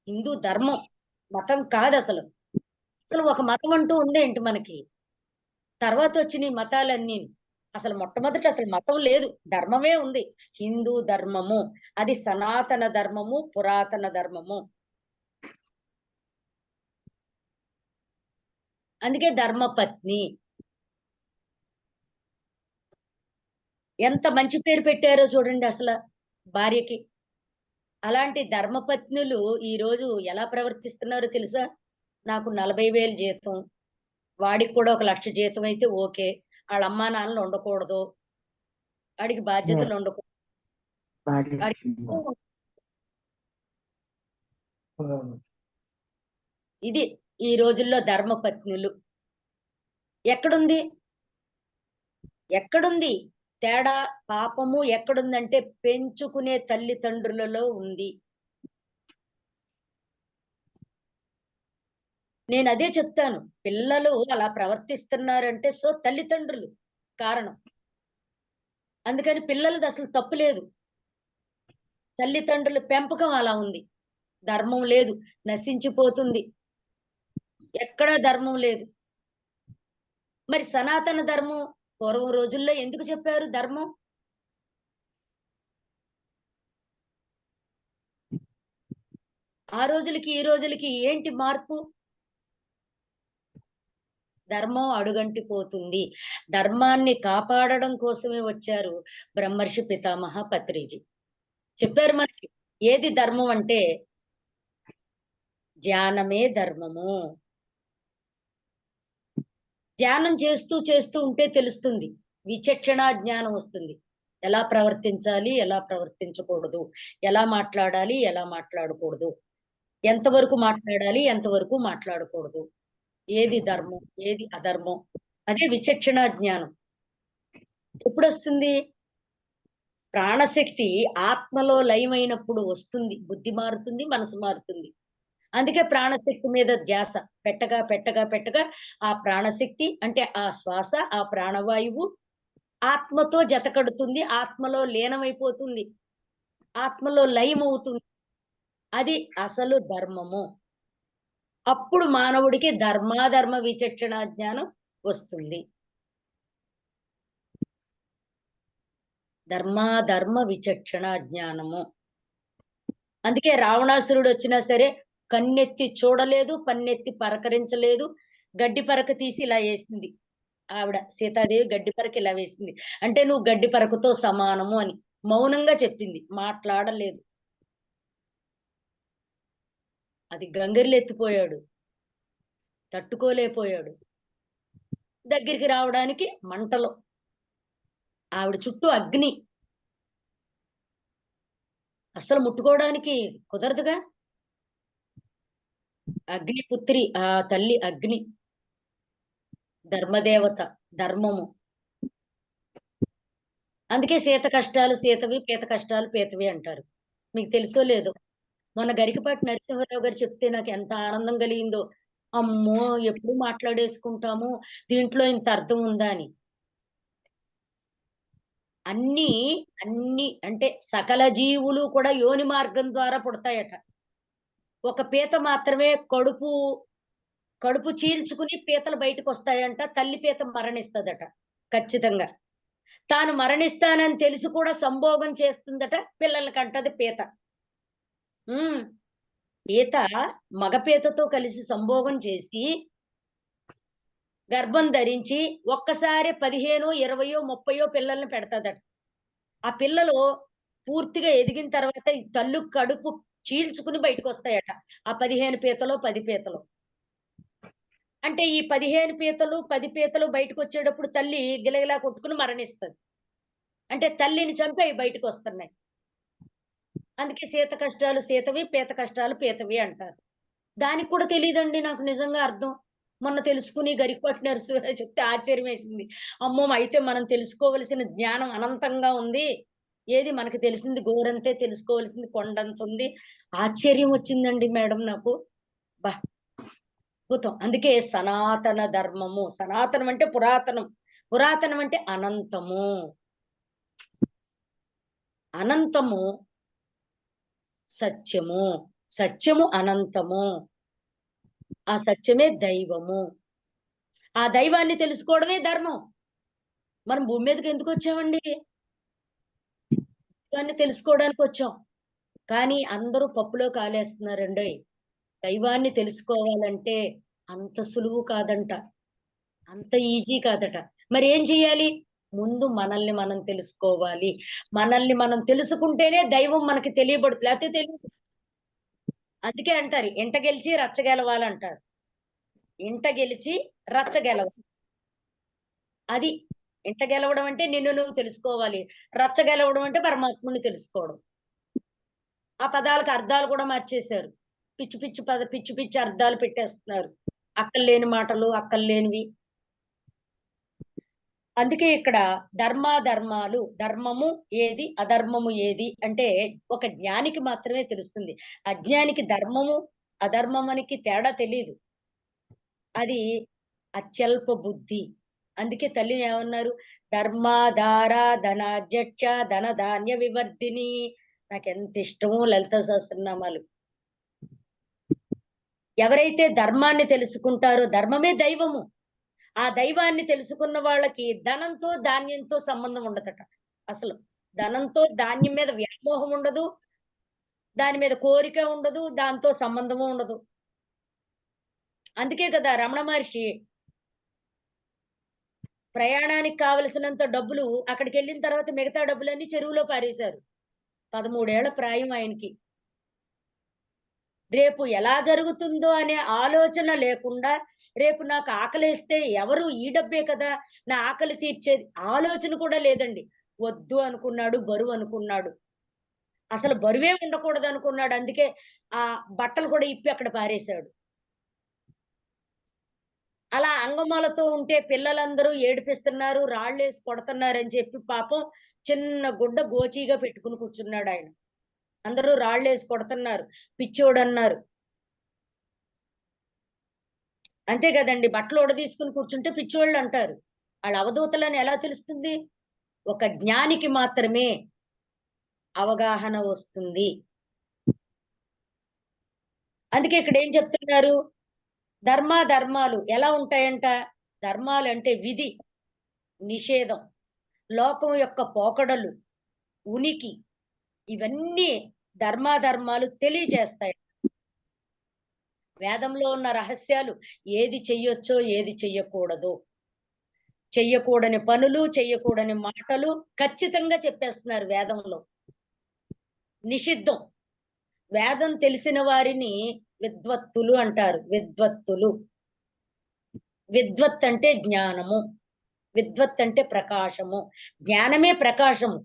హిందూ ధర్మం. మతం కాదసలు. అసలు ఒక మతం అంటూ ఉందేంటి మనకి? తర్వాత వచ్చినయి మతాలన్నీను. అసలు మొట్టమొదట అసలు మతం లేదు. ధర్మమే ఉంది. హిందూ ధర్మము. అది సనాతన ధర్మము, పురాతన ధర్మము. అందుకే ధర్మపత్ని. ఎంత మంచి పేరు పెట్టారో చూడండి అసల భార్యకి. అలాంటి ధర్మపత్నులు ఈరోజు ఎలా ప్రవర్తిస్తున్నారో తెలుసా? నాకు 40,000 జీతం. వాడికి కూడా 1,00,000 జీతం అయితే ఓకే. ఆళ్ళ అమ్మా నాన్నలు ఉండకూడదు. ఆడికి బాధ్యతలు ఉండకూడదు. ఇది ఈ రోజుల్లో ధర్మపత్నులు. ఎక్కడుంది? ఎక్కడుంది? తేడా, పాపము ఎక్కడుందంటే పెంచుకునే తల్లిదండ్రులలో ఉంది. నేనదే చెప్తాను. పిల్లలు అలా ప్రవర్తిస్తున్నారంటే తల్లిదండ్రులు కారణం. అందుకని పిల్లలది అసలు తప్పు లేదు. తల్లిదండ్రుల పెంపకం అలా ఉంది. ధర్మం లేదు. నశించిపోతుంది. ఎక్కడా ధర్మం లేదు. మరి సనాతన ధర్మం పూర్వం రోజుల్లో ఎందుకు చెప్పారు ధర్మం? ఆ రోజులకి, ఈ రోజులకి ఏంటి మార్పు? ధర్మం అడుగంటిపోతుంది. ధర్మాన్ని కాపాడడం కోసమే వచ్చారు బ్రహ్మర్షి పితామహ పత్రిజీ. చెప్పారు మనకి. ఏది ధర్మం అంటే ధ్యానమే ధర్మము. ధ్యానం చేస్తూ చేస్తూ ఉంటే తెలుస్తుంది, విచక్షణ జ్ఞానం వస్తుంది. ఎలా ప్రవర్తించాలి, ఎలా ప్రవర్తించకూడదు, ఎలా మాట్లాడాలి, ఎలా మాట్లాడకూడదు, ఎంతవరకు మాట్లాడాలి, ఎంతవరకు మాట్లాడకూడదు, ఏది ధర్మం, ఏది అధర్మం, అదే విచక్షణ జ్ఞానం. ఎప్పుడొస్తుంది? ప్రాణశక్తి ఆత్మలో లయమైనప్పుడు వస్తుంది. బుద్ధి మారుతుంది, మనసు మారుతుంది. అందుకే ప్రాణశక్తి మీద ధ్యాస పెట్టగా పెట్టగా పెట్టగా ఆ ప్రాణశక్తి అంటే ఆ శ్వాస, ఆ ప్రాణవాయువు ఆత్మతో జతకడుతుంది, ఆత్మలో లీనమైపోతుంది, ఆత్మలో లయమవుతుంది. అది అసలు ధర్మము. అప్పుడు మానవుడికి ధర్మాధర్మ విచక్షణ జ్ఞానం వస్తుంది. ధర్మాధర్మ విచక్షణ జ్ఞానము. అందుకే రావణాసురుడు వచ్చినా సరే కన్నెత్తి చూడలేదు, పన్నెత్తి పరకరించలేదు. గడ్డి పరక తీసి ఇలా వేసింది ఆవిడ సీతాదేవి. గడ్డి పరక ఇలా వేసింది అంటే నువ్వు గడ్డి పరకతో సమానము అని మౌనంగా చెప్పింది, మాట్లాడలేదు. అది గంగిరెత్తిపోయాడు, తట్టుకోలేకపోయాడు. దగ్గరికి రావడానికి మంటలో, ఆవిడ చుట్టూ అగ్ని, అసలు ముట్టుకోవడానికి కుదరదుగా. అగ్నిపుత్రి ఆ తల్లి అగ్ని, ధర్మదేవత, ధర్మము. అందుకే సీత కష్టాలు సీతవి, పీత కష్టాలు పీతవి అంటారు. మీకు తెలుసో లేదో, మొన్న గరికపాటి నరసింహారావు గారు చెప్తే నాకు ఎంత ఆనందం కలిగిందో. అమ్మో ఎప్పుడు మాట్లాడేసుకుంటాము, దీంట్లో ఇంత అర్థం ఉందా అని. అన్ని అన్ని అంటే సకల జీవులు కూడా యోని మార్గం ద్వారా పుడతాయట. ఒక పీత మాత్రమే కడుపు చీల్చుకుని పీతలు బయటకు వస్తాయంట. తల్లి పీత మరణిస్తదట ఖచ్చితంగా. తాను మరణిస్తానని తెలిసి కూడా సంభోగం చేస్తుందట, పిల్లల్ని కంటది పీత. పీత మగ పీతతో కలిసి సంభోగం చేసి గర్భం ధరించి ఒక్కసారి 15, 20, 30 పిల్లల్ని పెడతాదట. ఆ పిల్లలు పూర్తిగా ఎదిగిన తర్వాత ఈ తల్లు కడుపు చీల్చుకుని బయటకు వస్తాయట. ఆ 15 పీతలో 10 పీతలు. అంటే ఈ 15 పీతలు 10 పీతలు బయటకు వచ్చేటప్పుడు తల్లి గిలగిలా కొట్టుకుని మరణిస్తది. అంటే తల్లిని చంపి అవి బయటకు వస్తున్నాయి. అందుకే సీత కష్టాలు సీతవి, పీత కష్టాలు పీతవి అంటారు. దానికి కూడా తెలీదండి నాకు నిజంగా అర్థం. మొన్న తెలుసుకుని గరికపాటి నరసింహారావు చెప్తే ఆశ్చర్యం వేసింది. అమ్మో! అయితే మనం తెలుసుకోవలసిన జ్ఞానం అనంతంగా ఉంది. ఏది మనకు తెలిసింది గోరంతే, తెలుసుకోవాల్సింది కొండంత ఉంది. ఆశ్చర్యం వచ్చిందండి మేడం నాకు. అబ్బా! అద్భుతం. అందుకే సనాతన ధర్మము. సనాతనం అంటే పురాతనం. పురాతనం అంటే అనంతము. అనంతము సత్యము. సత్యము అనంతము. ఆ సత్యమే దైవము. ఆ దైవాన్ని తెలుసుకోవడమే ధర్మం. మనం భూమి మీదకి ఎందుకు వచ్చామండి? దైవాన్ని తెలుసుకోవడానికి వచ్చాం. కానీ అందరూ పప్పులో కాలేస్తున్నారండోయ్. దైవాన్ని తెలుసుకోవాలంటే అంత సులువు కాదంట. అంత ఈజీ కాదట. మరి ఏం చెయ్యాలి? ముందు మనల్ని మనం తెలుసుకోవాలి. మనల్ని మనం తెలుసుకుంటేనే దైవం మనకి తెలియబడుతుంది. లేకపోతే తెలీదు. అందుకే అంటారు ఇంట గెలిచి రచ్చ గెలవాలంటారు. ఇంట గెలిచి రచ్చ గెలవాలి. అది ఇంట గెలవడం అంటే నిన్ను నువ్వు తెలుసుకోవాలి. రచ్చ గెలవడం అంటే పరమాత్ముడిని తెలుసుకోవడం. ఆ పదాలకు అర్థాలు కూడా మార్చేశారు. పిచ్చి పిచ్చి అర్థాలు పెట్టేస్తున్నారు. అక్కల్లేని మాటలు, అక్కల్లేనివి. అందుకే ఇక్కడ ధర్మాధర్మాలు, ధర్మము ఏది, అధర్మము ఏది అంటే ఒక జ్ఞానికి మాత్రమే తెలుస్తుంది. అజ్ఞానికి ధర్మము, అధర్మమునికి తేడా తెలీదు. అది అత్యల్ప బుద్ధి. అందుకే తల్లిని ఏమన్నారు? ధర్మాధార ధనాధ్యక్ష ధనధాన్య వివర్ధిని. నాకెంత ఇష్టమో లలిత సహస్రనామాలు. ఎవరైతే ధర్మాన్ని తెలుసుకుంటారో, ధర్మమే దైవము. ఆ దైవాన్ని తెలుసుకున్న వాళ్ళకి ధనంతో ధాన్యంతో సంబంధం ఉండదట. అసలు ధనంతో ధాన్యం మీద వ్యామోహం ఉండదు, దాని మీద కోరిక ఉండదు, దాంతో సంబంధము ఉండదు. అందుకే కదా రమణ మహర్షి ప్రయాణానికి కావలసినంత డబ్బులు అక్కడికెళ్ళిన తర్వాత మిగతా డబ్బులన్నీ చెరువులో పారేశారు. 13 ఏళ్ల ప్రాయం ఆయనకి. రేపు ఎలా జరుగుతుందో అనే ఆలోచన లేకుండా, రేపు నాకు ఆకలేస్తే ఎవరు ఈ డబ్బే కదా నా ఆకలి తీర్చేది ఆలోచన కూడా లేదండి. వద్దు అనుకున్నాడు, బరువు అనుకున్నాడు. అసలు బరువే ఉండకూడదు అనుకున్నాడు. అందుకే ఆ బట్టలు కూడా ఇప్పి అక్కడ పారేశాడు. అలా అంగమాలతో ఉంటే పిల్లలందరూ ఏడిపిస్తున్నారు, రాళ్ళేసి కొడుతున్నారని చెప్పి పాపం చిన్న గుడ్డ గోచీగా పెట్టుకుని కూర్చున్నాడాయన. అందరూ రాళ్ళేసి కొడుతున్నారు, పిచ్చోడన్నారు. అంతే కదండీ! బట్టలు ఊడదీసుకొని కూర్చుంటే పిచ్చోళ్ళంటారు. ఆళ్ళు అవధూతలని ఎలా తెలుస్తుంది? ఒక జ్ఞానికి మాత్రమే అవగాహన వస్తుంది. అందుకే ఇక్కడేం చెప్తున్నారు? ధర్మాలు ఎలా ఉంటాయంట? ధర్మాలంటే విధి, నిషేధం, లోకం యొక్క పోకడలు, ఉనికి ఇవన్నీ ధర్మాలు తెలియజేస్తాయి. వేదంలో ఉన్న రహస్యాలు ఏది చెయ్యొచ్చో, ఏది చెయ్యకూడదో, చెయ్యకూడని పనులు, చెయ్యకూడని మాటలు ఖచ్చితంగా చెప్పేస్తున్నారు వేదంలో. నిషిద్ధం. వేదం తెలిసిన వారిని విద్వత్తులు అంటారు. విద్వత్తులు. విద్వత్ అంటే జ్ఞానము. విద్వత్ అంటే ప్రకాశము. జ్ఞానమే ప్రకాశము.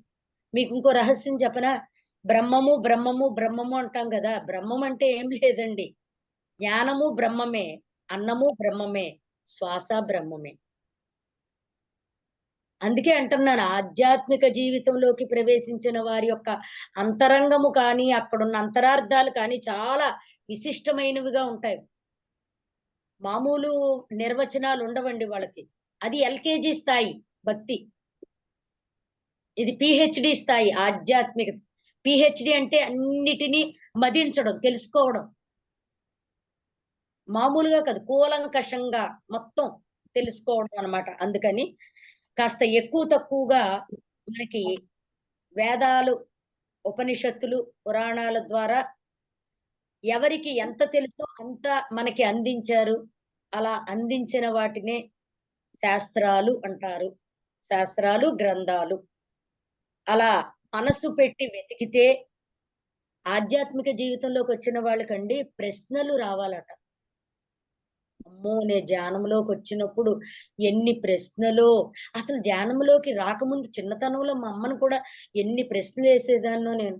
మీకు ఇంకో రహస్యం చెప్పనా? బ్రహ్మము అంటాం కదా! బ్రహ్మం అంటే ఏం లేదండి. జ్ఞానము బ్రహ్మమే, అన్నము బ్రహ్మమే, శ్వాస బ్రహ్మమే. అందుకే అంటున్నాను ఆధ్యాత్మిక జీవితంలోకి ప్రవేశించిన వారి యొక్క అంతరంగము కానీ, అక్కడున్న అంతరార్థాలు కానీ చాలా విశిష్టమైనవిగా ఉంటాయి. మామూలు నిర్వచనాలు ఉండవండి వాళ్ళకి. అది ఎల్‌కేజీ స్థాయి భక్తి. ఇది పీహెచ్‌డీ స్థాయి ఆధ్యాత్మిక. పీహెచ్‌డీ అంటే అన్నిటిని మదించడం, తెలుసుకోవడం. మామూలుగా కాదు. కూలంకషంగా మొత్తం తెలుసుకోవడం అన్నమాట. అందుకని కాస్త ఎక్కువ తక్కువగా మనకి వేదాలు, ఉపనిషత్తులు, పురాణాల ద్వారా ఎవరికి ఎంత తెలుసో అంత మనకి అందించారు. అలా అందించిన వాటినే శాస్త్రాలు అంటారు. శాస్త్రాలు, గ్రంథాలు. అలా మనస్సు పెట్టి వెతికితే ఆధ్యాత్మిక జీవితంలోకొచ్చిన వాళ్ళకండి ప్రశ్నలు రావాలట. అమ్మో! నేను ధ్యానంలోకొచ్చినప్పుడు ఎన్ని ప్రశ్నలో, అసలు ధ్యానంలోకి రాకముందు చిన్నతనంలో మా అమ్మను కూడా ఎన్ని ప్రశ్నలేసేదాన్నో నేను.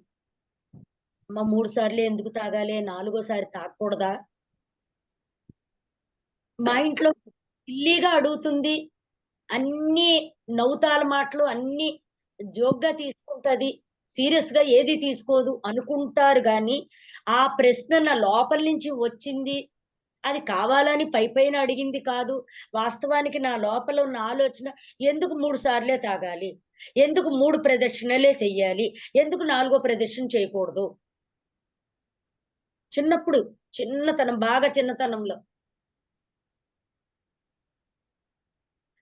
అమ్మ 3 సార్లే ఎందుకు తాగాలి? నాలుగోసారి తాగకూడదా? మా ఇంట్లో సిల్లీగా అడుగుతుంది. అన్నీ నవ్వుతాల మాటలు అన్నీ జోక్‌గా తీసుకుంటది. సీరియస్‌గా ఏది తీసుకోదు అనుకుంటారు గానీ, ఆ ప్రశ్న నా లోపల నుంచి వచ్చింది. అది కావాలని పైపైన అడిగింది కాదు. వాస్తవానికి నా లోపల ఉన్న ఆలోచన ఎందుకు 3 సార్లే తాగాలి? ఎందుకు 3 ప్రదక్షిణలే చెయ్యాలి? ఎందుకు నాలుగో ప్రదక్షిణ చేయకూడదు? చిన్నప్పుడు చిన్నతనం బాగా చిన్నతనంలో.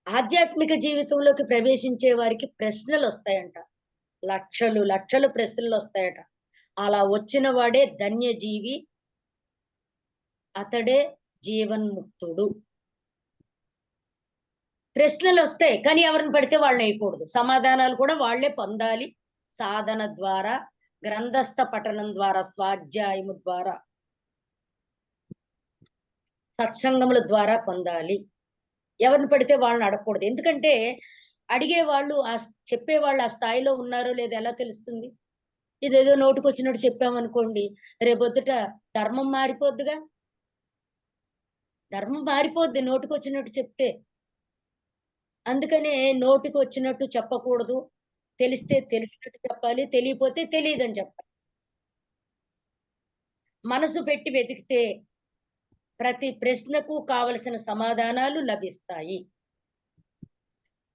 ఆధ్యాత్మిక జీవితంలోకి ప్రవేశించే వారికి ప్రశ్నలొస్తాయంట. లక్షలు ప్రశ్నలొస్తాయట. అలా వచ్చిన వాడే ధన్యజీవి. అతడే జీవన్ముక్తుడు. ప్రశ్నలొస్తాయి. కానీ ఎవరిని పడితే వాళ్ళనేయకూడదు. సమాధానాలు కూడా వాళ్ళే పొందాలి. సాధన ద్వారా, గ్రంథస్థ పఠనం ద్వారా, స్వాధ్యాయము ద్వారా, సత్సంగముల ద్వారా పొందాలి. ఎవరిని పడితే వాళ్ళని అడగకూడదు. ఎందుకంటే అడిగేవాళ్ళు చెప్పేవాళ్ళు ఆ స్థాయిలో ఉన్నారో లేదో ఎలా తెలుస్తుంది? ఇదేదో నోటికొచ్చినట్టు చెప్పామనుకోండి, రేపొద్దుట ధర్మం మారిపోద్దిగా. ధర్మం మారిపోద్ది నోటికొచ్చినట్టు చెప్తే. అందుకనే నోటికొచ్చినట్టు చెప్పకూడదు. తెలిస్తే తెలిసినట్టు చెప్పాలి. తెలియపోతే తెలీదని చెప్పాలి. మనసు పెట్టి వెతికితే ప్రతి ప్రశ్నకు కావలసిన సమాధానాలు లభిస్తాయి.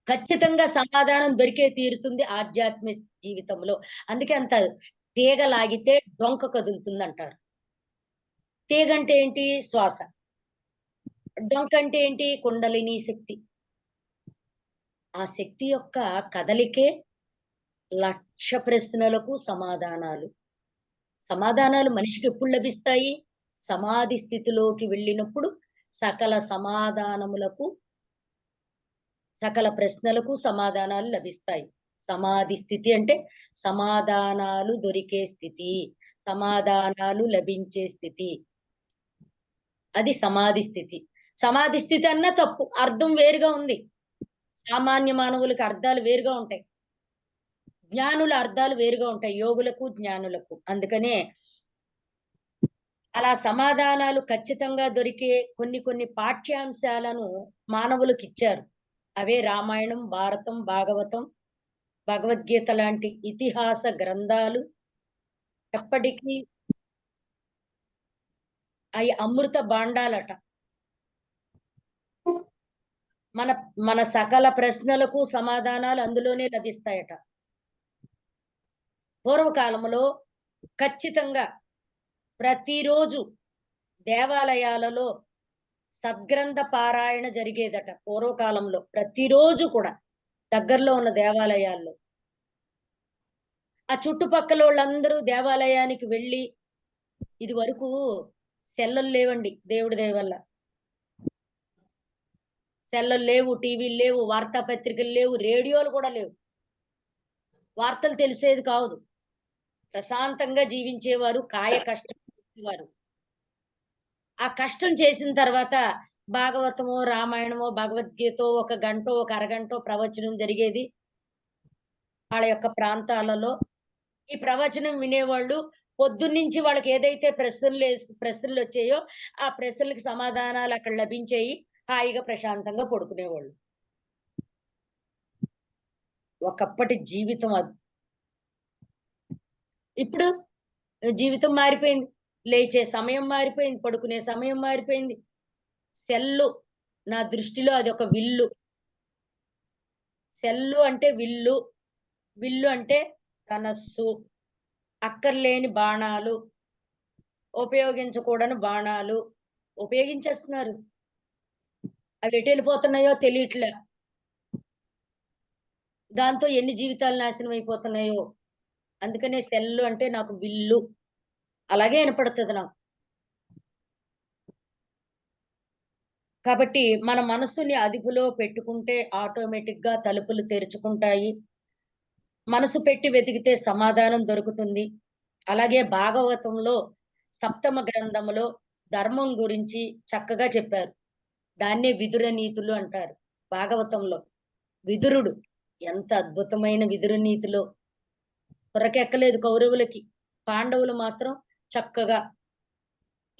ఖచ్చితంగా సమాధానం దొరికే తీరుతుంది ఆధ్యాత్మిక జీవితంలో. అందుకే అంటారు, తీగ లాగితే డొంక కదులుతుందంటారు. తీగంటే ఏంటి? శ్వాస. డొంకంటే ఏంటి? కుండలిని శక్తి. ఆ శక్తి యొక్క కదలికే లక్ష ప్రశ్నలకు సమాధానాలు. సమాధానాలు మనిషికి ఎప్పుడు లభిస్తాయి? సమాధి స్థితిలోకి వెళ్ళినప్పుడు సకల సమాధానములకు, సకల ప్రశ్నలకు సమాధానాలు లభిస్తాయి. సమాధి స్థితి అంటే సమాధానాలు దొరికే స్థితి. సమాధానాలు లభించే స్థితి, అది సమాధి స్థితి. సమాధి స్థితి అన్న తప్పు, అర్థం వేరుగా ఉంది. సామాన్య మానవులకు అర్థాలు వేరుగా ఉంటాయి, జ్ఞానుల అర్థాలు వేరుగా ఉంటాయి, యోగులకు జ్ఞానులకు. అందుకనే అలా సమాధానాలు ఖచ్చితంగా దొరికే కొన్ని కొన్ని పాఠ్యాంశాలను మానవులకు ఇచ్చారు. అవే రామాయణం, భారతం, భాగవతం, భగవద్గీత లాంటి ఇతిహాస గ్రంథాలు. ఎప్పటికీ అవి అమృత భాండాలట. మన మన సకల ప్రశ్నలకు సమాధానాలు అందులోనే లభిస్తాయట. పూర్వకాలంలో ఖచ్చితంగా ప్రతిరోజు దేవాలయాలలో సద్గ్రంథ పారాయణ జరిగేదట. పూర్వకాలంలో ప్రతిరోజు కూడా దగ్గరలో ఉన్న దేవాలయాల్లో ఆ చుట్టుపక్కల వాళ్ళందరూ దేవాలయానికి వెళ్ళి, ఇది వరకు సెల్లులు లేవండి, దేవుడి దయ వల్ల సెల్లులు లేవు, టీవీలు లేవు, వార్తాపత్రికలు లేవు, రేడియోలు కూడా లేవు, వార్తలు తెలిసేది కాదు. ప్రశాంతంగా జీవించేవారు, కాయ కష్టం చేసేవారు. ఆ కష్టం చేసిన తర్వాత భాగవతమో, రామాయణమో, భగవద్గీత ఒక గంటో ఒక అరగంటో ప్రవచనం జరిగేది వాళ్ళ యొక్క ప్రాంతాలలో. ఈ ప్రవచనం వినేవాళ్ళు పొద్దున్నుంచి వాళ్ళకి ఏదైతే ప్రశ్నలు వచ్చాయో ఆ ప్రశ్నలకు సమాధానాలు అక్కడ లభించేయి. హాయిగా ప్రశాంతంగా పడుకునేవాళ్ళు. ఒకప్పటి జీవితం అది. ఇప్పుడు జీవితం మారిపోయింది, లేచే సమయం మారిపోయింది, పడుకునే సమయం మారిపోయింది. సెల్లు నా దృష్టిలో అది ఒక విల్లు. సెల్లు అంటే విల్లు, విల్లు అంటే ధనస్సు. అక్కర్లేని బాణాలు, ఉపయోగించకూడని బాణాలు ఉపయోగించేస్తున్నారు. అవి ఎటు వెళ్ళిపోతున్నాయో తెలియట్లే. దాంతో ఎన్ని జీవితాలు నాశనం అయిపోతున్నాయో. అందుకనే సెల్లు అంటే నాకు విల్లు అలాగే వినపడుతుంది నాకు. కాబట్టి మన మనసుని అదుపులో పెట్టుకుంటే ఆటోమేటిక్ గా తలుపులు తెరుచుకుంటాయి. మనసు పెట్టి వెతికితే సమాధానం దొరుకుతుంది. అలాగే భాగవతంలో సప్తమ గ్రంథములో ధర్మం గురించి చక్కగా చెప్పారు. దాన్నే విదుర నీతులు అంటారు. భాగవతంలో విదురుడు ఎంత అద్భుతమైన విదుర నీతిలో. పొరకెక్కలేదు కౌరవులకి, పాండవులు మాత్రం చక్కగా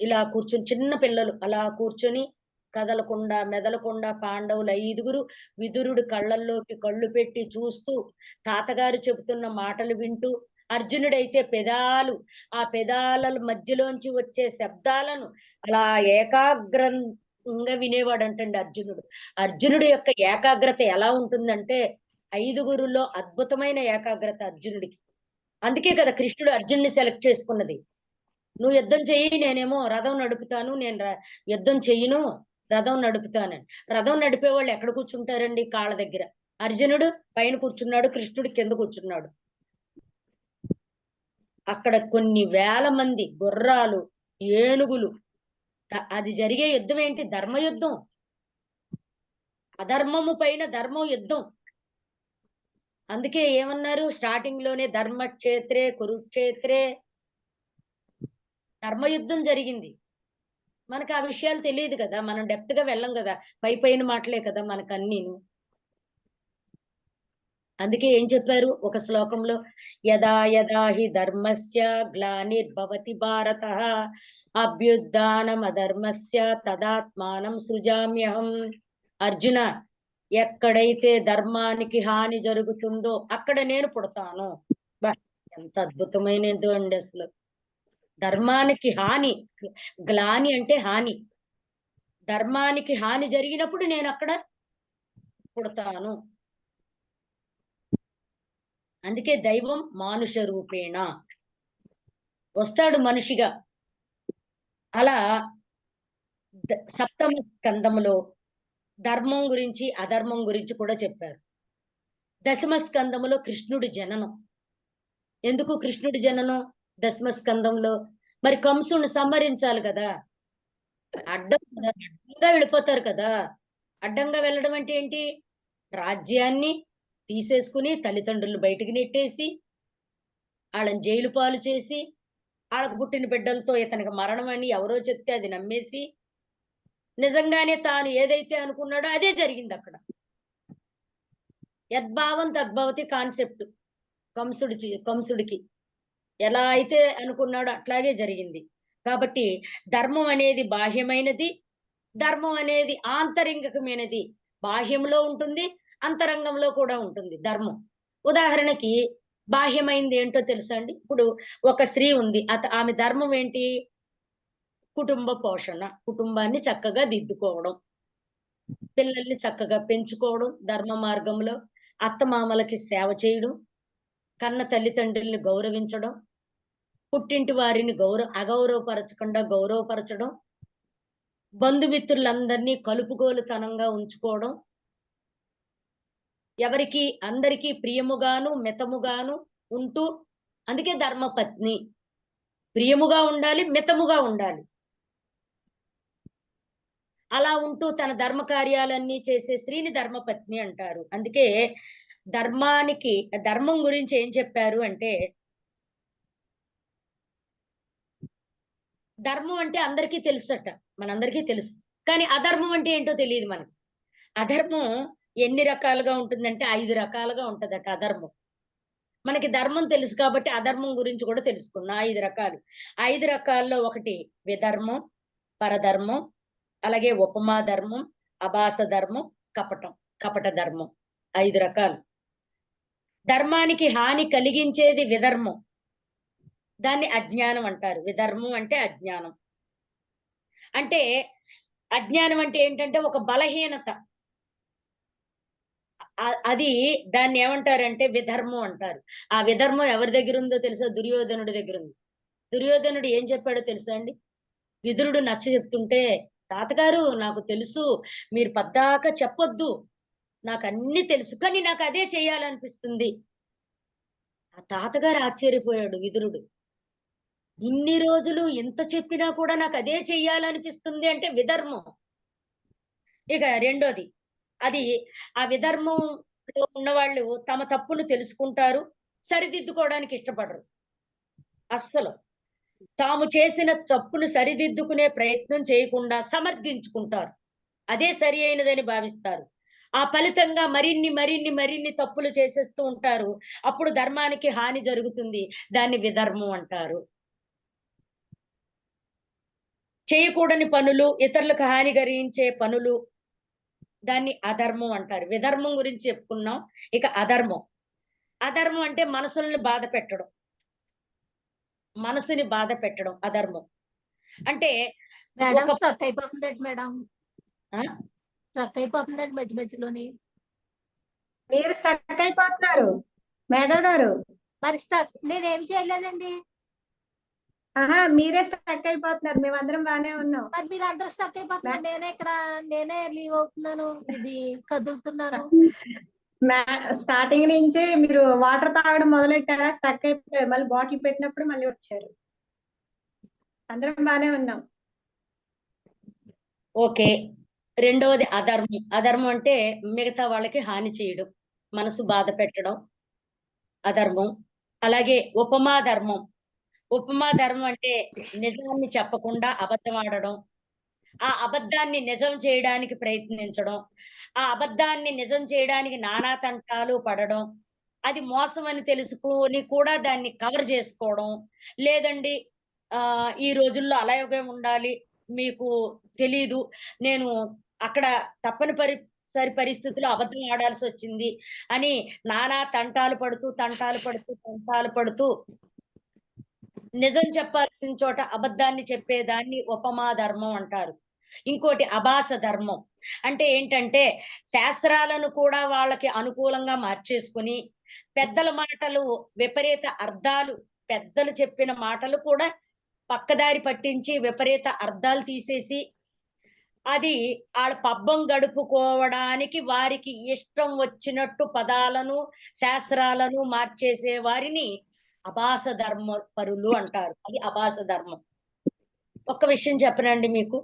ఇలా కూర్చొని, చిన్న పిల్లలు అలా కూర్చొని కదలకుండా మెదలకుండా పాండవులు 5గురు విదురుడు కళ్ళల్లోకి కళ్ళు పెట్టి చూస్తూ తాతగారు చెబుతున్న మాటలు వింటూ, అర్జునుడైతే ఆ పెదాల మధ్యలోంచి వచ్చే శబ్దాలను అలా ఏకాగ్రంగా వినేవాడంటండి అర్జునుడు. అర్జునుడి యొక్క ఏకాగ్రత ఎలా ఉంటుందంటే 5గురులో అద్భుతమైన ఏకాగ్రత అర్జునుడికి. అందుకే కదా కృష్ణుడు అర్జున్ని సెలెక్ట్ చేసుకున్నది. నువ్వు యుద్ధం చెయ్యి, నేనేమో రథం నడుపుతాను, నేను యుద్ధం చెయ్యను, రథం నడుపుతానని. రథం నడిపే వాళ్ళు ఎక్కడ కూర్చుంటారండి? కాళ్ళ దగ్గర. అర్జునుడు పైన కూర్చున్నాడు, కృష్ణుడు కింద కూర్చున్నాడు. అక్కడ కొన్ని వేల మంది గుర్రాలు, ఏనుగులు. అది జరిగే యుద్ధం ఏంటి? ధర్మయుద్ధం. అధర్మము పైన ధర్మం యుద్ధం. అందుకే ఏమన్నారు స్టార్టింగ్ లోనే, ధర్మక్షేత్రే కురుక్షేత్రే ధర్మయుద్ధం జరిగింది. మనకు ఆ విషయాలు తెలియదు కదా, మనం డెప్త్ గా వెళ్ళం కదా, పైన మాటలే కదా మనకు అన్నీను. అందుకే ఏం చెప్పారు ఒక శ్లోకంలో, యదా యదా హి ధర్మస్య గ్లానిర్భవతి భారత అభ్యుత్థానం అధర్మస్య తదాత్మానం సృజామ్యహం. అర్జున, ఎక్కడైతే ధర్మానికి హాని జరుగుతుందో అక్కడ నేను పుడతాను. ఎంత అద్భుతమైనదో అండి అసలు. ధర్మానికి హాని, గ్లాని అంటే హాని, ధర్మానికి హాని జరిగినప్పుడు నేను అక్కడ పుడతాను. అందుకే దైవం మానుష రూపేణ వస్తాడు మనిషిగా. అలా సప్తమ స్కందములో ధర్మం గురించి అధర్మం గురించి కూడా చెప్పారు. దశమ స్కందములో కృష్ణుడి జననం. ఎందుకు కృష్ణుడి జననం దశమ స్కందంలో? మరి కంసుని సంహరించాలి కదా, అడ్డంగా వెళ్ళిపోతారు కదా. అడ్డంగా వెళ్ళడం అంటే ఏంటి? రాజ్యాన్ని తీసేసుకుని తల్లిదండ్రులు బయటికి నెట్టేసి వాళ్ళని జైలు పాలు చేసి వాళ్ళకు పుట్టిన బిడ్డలతో ఇతనికి మరణం అని ఎవరో చెప్తే అది నమ్మేసి నిజంగానే తాను ఏదైతే అనుకున్నాడో అదే జరిగింది అక్కడ. యద్భావం తద్భవతి కాన్సెప్ట్ కంసుడికి ఎలా అయితే అనుకున్నాడో అట్లాగే జరిగింది. కాబట్టి ధర్మం అనేది బాహ్యమైనది, ధర్మం అనేది ఆంతరింగికమైనది. బాహ్యంలో ఉంటుంది, అంతరంగంలో కూడా ఉంటుంది ధర్మం. ఉదాహరణకి బాహ్యమైనది ఏంటో తెలుసా అండి? ఇప్పుడు ఒక స్త్రీ ఉంది. ఆమె ధర్మం ఏంటి? కుటుంబ పోషణ, కుటుంబాన్ని చక్కగా దిద్దుకోవడం, పిల్లల్ని చక్కగా పెంచుకోవడం, ధర్మ మార్గంలో అత్తమామలకి సేవ చేయడం, కన్న తల్లిదండ్రుల్ని గౌరవించడం, పుట్టింటి వారిని అగౌరవపరచకుండా గౌరవపరచడం, బంధుమిత్రులందరినీ కలుపుగోలుతనంగా ఉంచుకోవడం, ఎవరికి అందరికీ ప్రియముగాను మితముగాను ఉంటూ, అందుకే ధర్మపత్ని. ప్రియముగా ఉండాలి, మితముగా ఉండాలి. అలా ఉంటూ తన ధర్మ కార్యాలన్నీ చేసే స్త్రీని ధర్మపత్ని అంటారు. అందుకే ధర్మం గురించి ఏం చెప్పారు అంటే, ధర్మం అంటే అందరికీ తెలుసట, మనందరికీ తెలుసు. కానీ అధర్మం అంటే ఏంటో తెలియదు మనకి. అధర్మం ఎన్ని రకాలుగా ఉంటుందంటే 5 రకాలుగా ఉంటదట అధర్మం. మనకి ధర్మం తెలుసు కాబట్టి అధర్మం గురించి కూడా తెలుసుకున్నాం. 5 రకాలు. 5 రకాల్లో ఒకటి విధర్మం, పరధర్మం, అలాగే ఉపమా ధర్మం, అభాస ధర్మం, కపట ధర్మం. 5 రకాలు. ధర్మానికి హాని కలిగించేది విధర్మం. దాన్ని అజ్ఞానం అంటారు. విధర్మం అంటే అజ్ఞానం. అంటే అజ్ఞానం అంటే ఏంటంటే ఒక బలహీనత. అది దాన్ని ఏమంటారంటే విధర్మం అంటారు. ఆ విధర్మం ఎవరి దగ్గర ఉందో తెలుసా? దుర్యోధనుడి దగ్గర ఉంది. దుర్యోధనుడు ఏం చెప్పాడో తెలుసా అండి? విదురుడు నచ్చ చెప్తుంటే, తాతగారు నాకు తెలుసు, మీరు పద్దాక చెప్పొద్దు, నాకన్నీ తెలుసు, కానీ నాకు అదే చేయాలనిపిస్తుంది. ఆ తాతగారు ఆశ్చర్యపోయాడు విదురుడు. ఇన్ని రోజులు ఎంత చెప్పినా కూడా నాకు అదే చెయ్యాలనిపిస్తుంది అంటే విధర్మం. ఇక రెండోది, అది ఆ విధర్మంలో ఉన్నవాళ్ళు తమ తప్పులు తెలుసుకుంటారు, సరిదిద్దుకోవడానికి ఇష్టపడరు. అస్సలు తాము చేసిన తప్పును సరిదిద్దుకునే ప్రయత్నం చేయకుండా సమర్థించుకుంటారు. అదే సరి అయినదని భావిస్తారు. ఆ ఫలితంగా మరిన్ని తప్పులు చేసేస్తూ ఉంటారు. అప్పుడు ధర్మానికి హాని జరుగుతుంది. దాన్ని విధర్మం అంటారు. చేయకూడని పనులు, ఇతరులకు హాని కలిగించే పనులు, దాన్ని అధర్మం అంటారు. విధర్మం గురించి చెప్పుకున్నాం. ఇక అధర్మం. అధర్మం అంటే మనసుల్ని బాధ పెట్టడం. మనసుని బాధ పెట్టడం అధర్మం. అంటే మేడం ఒక స్ట్రక్ అయిపోతుందండి మేడం. ఆ? స్ట్రక్ అయిపోతుందండి మధ్యలోని. మీరు స్టక్ అయిపోతున్నారు మేధవ్ గారు. మరి స్ట్రక్ నేనేం చేయలేదండి. ఆహా, మీరే స్టక్ అయిపోతున్నారు. మేమందరం బానే ఉన్నాం. మరి మీరు అందరూ స్ట్రక్ అయిపోతున్నారు. నేనే లీవ్ అవుతున్నాను, ఇది కదులుతున్నాను. స్టార్టింగ్ నుంచి మీరు వాటర్ తాగడం మొదలెట్టారా? స్టక్ అయిపోయారు. మళ్ళీ బాటిల్ పెట్టినప్పుడు మళ్ళీ వచ్చారు. అందరం బానే ఉన్నాం. ఓకే. రెండవది అధర్మం. అధర్మం అంటే మిగతా వాళ్ళకి హాని చేయడం, మనసు బాధ పెట్టడం అధర్మం. అలాగే ఉపమా ధర్మం. ఉపమా ధర్మం అంటే నిజాన్ని చెప్పకుండా అబద్ధం ఆడడం, ఆ అబద్ధాన్ని నిజం చేయడానికి ప్రయత్నించడం, ఆ అబద్ధాన్ని నిజం చేయడానికి నానా తంటాలు పడడం, అది మోసం అని తెలుసుకొని కూడా దాన్ని కవర్ చేసుకోవడం. లేదండి, ఈ రోజుల్లో అలాగే ఉండాలి, మీకు తెలీదు, నేను అక్కడ సరి పరిస్థితుల్లో అబద్ధం ఆడాల్సి వచ్చింది అని నానా తంటాలు పడుతూ నిజం చెప్పాల్సిన చోట అబద్ధాన్ని చెప్పేదాన్ని ఉపమా ధర్మం అంటారు. ఇంకోటి అభాస ధర్మం. అంటే ఏంటంటే శాస్త్రాలను కూడా వాళ్ళకి అనుకూలంగా మార్చేసుకుని, పెద్దల మాటలు విపరీత అర్థాలు, పెద్దలు చెప్పిన మాటలు కూడా పక్కదారి పట్టించి విపరీత అర్థాలు తీసేసి, అది ఆళ్ళ పబ్బం గడుపుకోవడానికి వారికి ఇష్టం వచ్చినట్టు పదాలను, శాస్త్రాలను మార్చేసే వారిని అభాస ధర్మ పరులు అంటారు. అది అభాస ధర్మం. ఒక్క విషయం చెప్పనండి మీకు.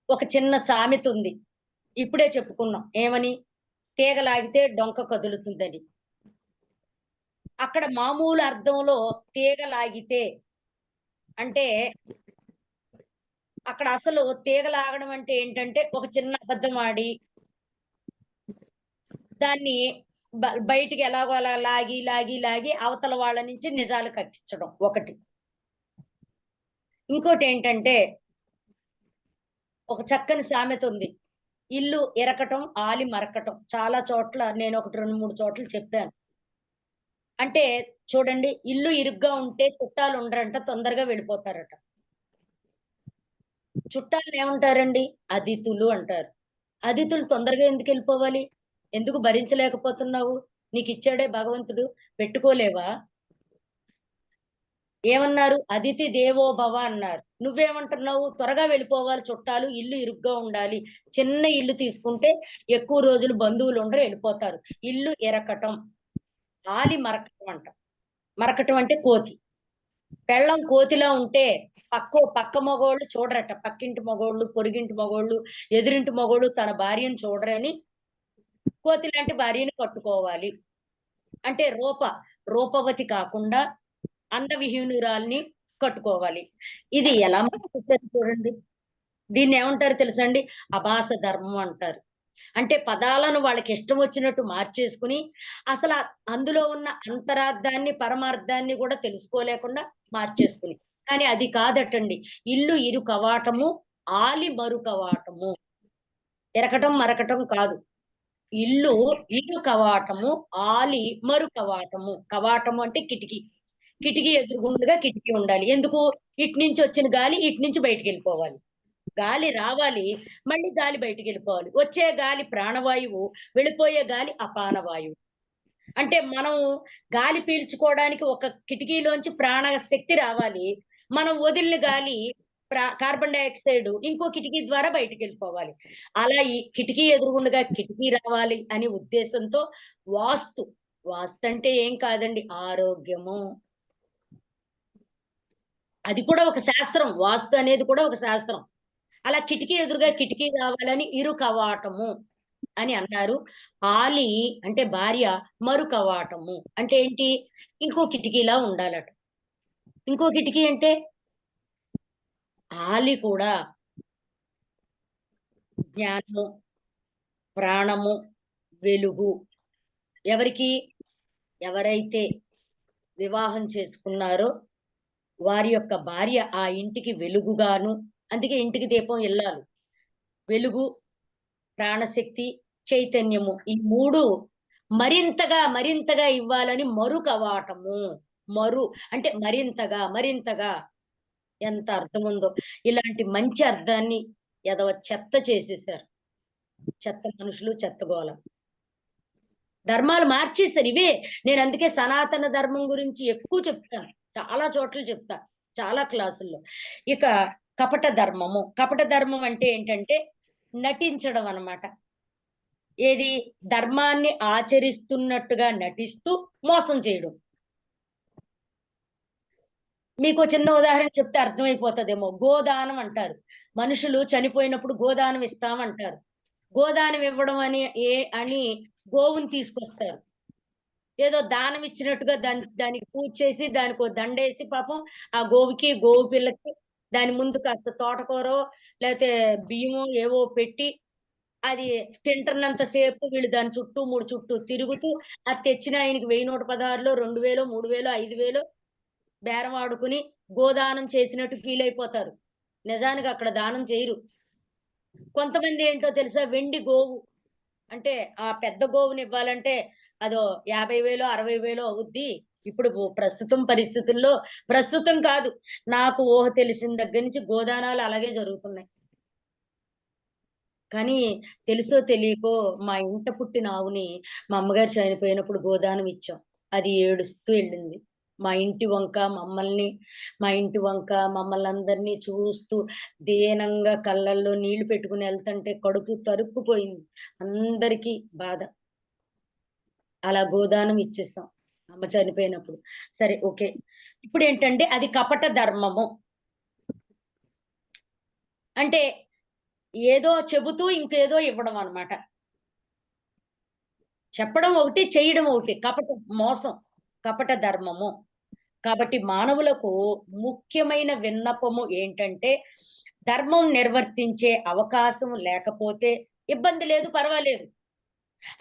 ఒక చిన్న సామెత ఉంది. ఇప్పుడే చెప్పుకున్నాం. ఏమని? తీగ లాగితే డొంక కదులుతుందని. అక్కడ మామూలు అర్థంలో తీగ లాగితే అంటే అక్కడ అసలు తీగలాగడం అంటే ఏంటంటే ఒక చిన్న అబద్ధం ఆడి దాన్ని బయటికి ఎలాగో అలా లాగి లాగి లాగి అవతల వాళ్ళ నుంచి నిజాలు కక్కించడం ఒకటి. ఇంకోటి ఏంటంటే ఒక చక్కని సామెత ఉంది, ఇల్లు ఎరకటం ఆలి మరకటం. చాలా చోట్ల నేను 1, 2, 3 చోట్ల చెప్పాను. అంటే చూడండి, ఇల్లు ఇరుగ్గా ఉంటే చుట్టాలు ఉండరంట, తొందరగా వెళ్ళిపోతారట. చుట్టాలు ఏమంటారండి? అతిథులు అంటారు. అతిథులు తొందరగా ఎందుకు వెళ్ళిపోవాలి? ఎందుకు భరించలేకపోతున్నావు? నీకు ఇచ్చాడే భగవంతుడు, పెట్టుకోలేవా? ఏమన్నారు? అతిథి దేవో భవ అన్నారు. నువ్వేమంటున్నావు? త్వరగా వెళ్ళిపోవాలి చుట్టాలు, ఇల్లు ఇరుగ్గా ఉండాలి. చిన్న ఇల్లు తీసుకుంటే ఎక్కువ రోజులు బంధువులు ఉండరు, వెళ్ళిపోతారు. ఇల్లు ఎరకటం, ఆలి మరకటం అంట. మరకటం అంటే కోతి. పెళ్ళం కోతిలా ఉంటే పక్క మగోళ్ళు చూడరట. పక్కింటి మగోళ్ళు, పొరుగింటి మగోళ్ళు, ఎదురింటి మగోళ్ళు తన భార్యను చూడరని కోతి లాంటి భార్యని కట్టుకోవాలి. అంటే రూపవతి కాకుండా అందవిహీనురాల్ని కట్టుకోవాలి. ఇది ఎలా మార్చేశారు చూడండి. దీన్ని ఏమంటారు తెలుసండి? అభాస ధర్మం అంటారు. అంటే పదాలను వాళ్ళకి ఇష్టం వచ్చినట్టు మార్చేసుకుని అసలు అందులో ఉన్న అంతరార్థాన్ని పరమార్థాన్ని కూడా తెలుసుకోలేకుండా మార్చేసుకుని. కానీ అది కాదటండి. ఇల్లు ఇరు కవాటము, ఆలి మరు కవాటము. ఎరకటం మరకటం కాదు. ఇల్లు ఇరు కవాటము, ఆలి మరు కవాటము. కవాటము అంటే కిటికీ. కిటికీ ఎదురుగుండగా కిటికీ ఉండాలి. ఎందుకు? ఇటు నుంచి వచ్చిన గాలి ఇటు నుంచి బయటికి వెళ్ళిపోవాలి. గాలి రావాలి, మళ్ళీ గాలి బయటికి వెళ్ళిపోవాలి. వచ్చే గాలి ప్రాణవాయువు, వెళ్ళిపోయే గాలి అపానవాయువు. అంటే మనం గాలి పీల్చుకోవడానికి ఒక కిటికీలోంచి ప్రాణశక్తి రావాలి. మనం వదిలిన గాలి కార్బన్ డైఆక్సైడ్ ఇంకో కిటికీ ద్వారా బయటికి వెళ్ళిపోవాలి. అలా ఈ కిటికీ ఎదురుగుండగా కిటికీ రావాలి అనే ఉద్దేశంతో వాస్తు అంటే ఏం కాదండి, ఆరోగ్యము. అది కూడా ఒక శాస్త్రం. వాస్తు అనేది కూడా ఒక శాస్త్రం. అలా కిటికీ ఎదురుగా కిటికీ రావాలని ఇరు కవాటము అని అన్నారు. ఆలి అంటే భార్య, మరు కవాటము అంటే ఏంటి? ఇంకో కిటికీలా ఉండాలట. ఇంకో కిటికీ అంటే ఆలి కూడా జ్ఞానము, ప్రాణము, వెలుగు. ఎవరైతే వివాహం చేసుకున్నారో వారి యొక్క భార్య ఆ ఇంటికి వెలుగుగాను. అందుకే ఇంటికి దీపం ఇల్లాలు. వెలుగు, ప్రాణశక్తి, చైతన్యము, ఈ 3 మరింతగా ఇవ్వాలని మరు కవాటము. మరు అంటే మరింతగా ఎంత అర్థం ఉందో. ఇలాంటి మంచి అర్థాన్ని చెత్త చేసేసారు. చెత్త మనుషులు, చెత్త గోళ. ధర్మాలు మార్చేస్తారు ఇవే. నేను అందుకే సనాతన ధర్మం గురించి ఎక్కువ చెప్తాను. చాలా చోట్ల చెప్తా, చాలా క్లాసుల్లో. ఇక కపట ధర్మం అంటే ఏంటంటే నటించడం అన్నమాట. ఏది? ధర్మాన్ని ఆచరిస్తున్నట్టుగా నటిస్తూ మోసం చేయడం. మీకు చిన్న ఉదాహరణ చెప్తే అర్థమైపోతుందేమో. గోదానం అంటారు. మనుషులు చనిపోయినప్పుడు గోదానం ఇస్తామంటారు. గోదానం ఇవ్వడం అని గోవుని తీసుకొస్తారు. ఏదో దానం ఇచ్చినట్టుగా దానికి పూజ చేసి దానికి దండేసి పాపం ఆ గోవు పిల్లకి దాని ముందు కాస్త తోటకూరో లేకపోతే బియ్యమో ఏవో పెట్టి అది తింటున్నంత సేపు వీళ్ళు దాని చుట్టూ 3 చుట్టూ తిరుగుతూ అది తెచ్చిన ఆయనకి 1000, 116, 2000, 3000, 5000 బేరం ఆడుకుని గోదానం చేసినట్టు ఫీల్ అయిపోతారు. నిజానికి అక్కడ దానం చేయరు. కొంతమంది ఏంటో తెలుసా? వెండి గోవు అంటే ఆ పెద్ద గోవుని ఇవ్వాలంటే అదో 50,000, 60,000 అవుద్ది. ఇప్పుడు ప్రస్తుతం కాదు, నాకు ఊహ తెలిసిన దగ్గర నుంచి గోదానాలు అలాగే జరుగుతున్నాయి. కానీ తెలుసో తెలియకో మా ఇంట పుట్టిన ఆవుని మా అమ్మగారు చనిపోయినప్పుడు గోదానం ఇచ్చాం. అది ఏడుస్తూ వెళ్ళింది. మా ఇంటి వంక మమ్మల్ని అందరినీ చూస్తూ దీనంగా కళ్ళల్లో నీళ్లు పెట్టుకుని వెళ్తుంటే కడుపు తరుక్కుపోయింది. అందరికీ బాధ. అలా గోదానం ఇచ్చేస్తాం అమ్మ చనిపోయినప్పుడు. సరే, ఓకే. ఇప్పుడు ఏంటంటే అది కపట ధర్మము. అంటే ఏదో చెబుతూ ఇంకేదో ఇవ్వడం అన్నమాట. చెప్పడం ఒకటి, చేయడం ఒకటి. మోసం, కపట ధర్మము. కాబట్టి మానవులకు ముఖ్యమైన విన్నపము ఏంటంటే, ధర్మం నిర్వర్తించే అవకాశం లేకపోతే ఇబ్బంది లేదు, పర్వాలేదు.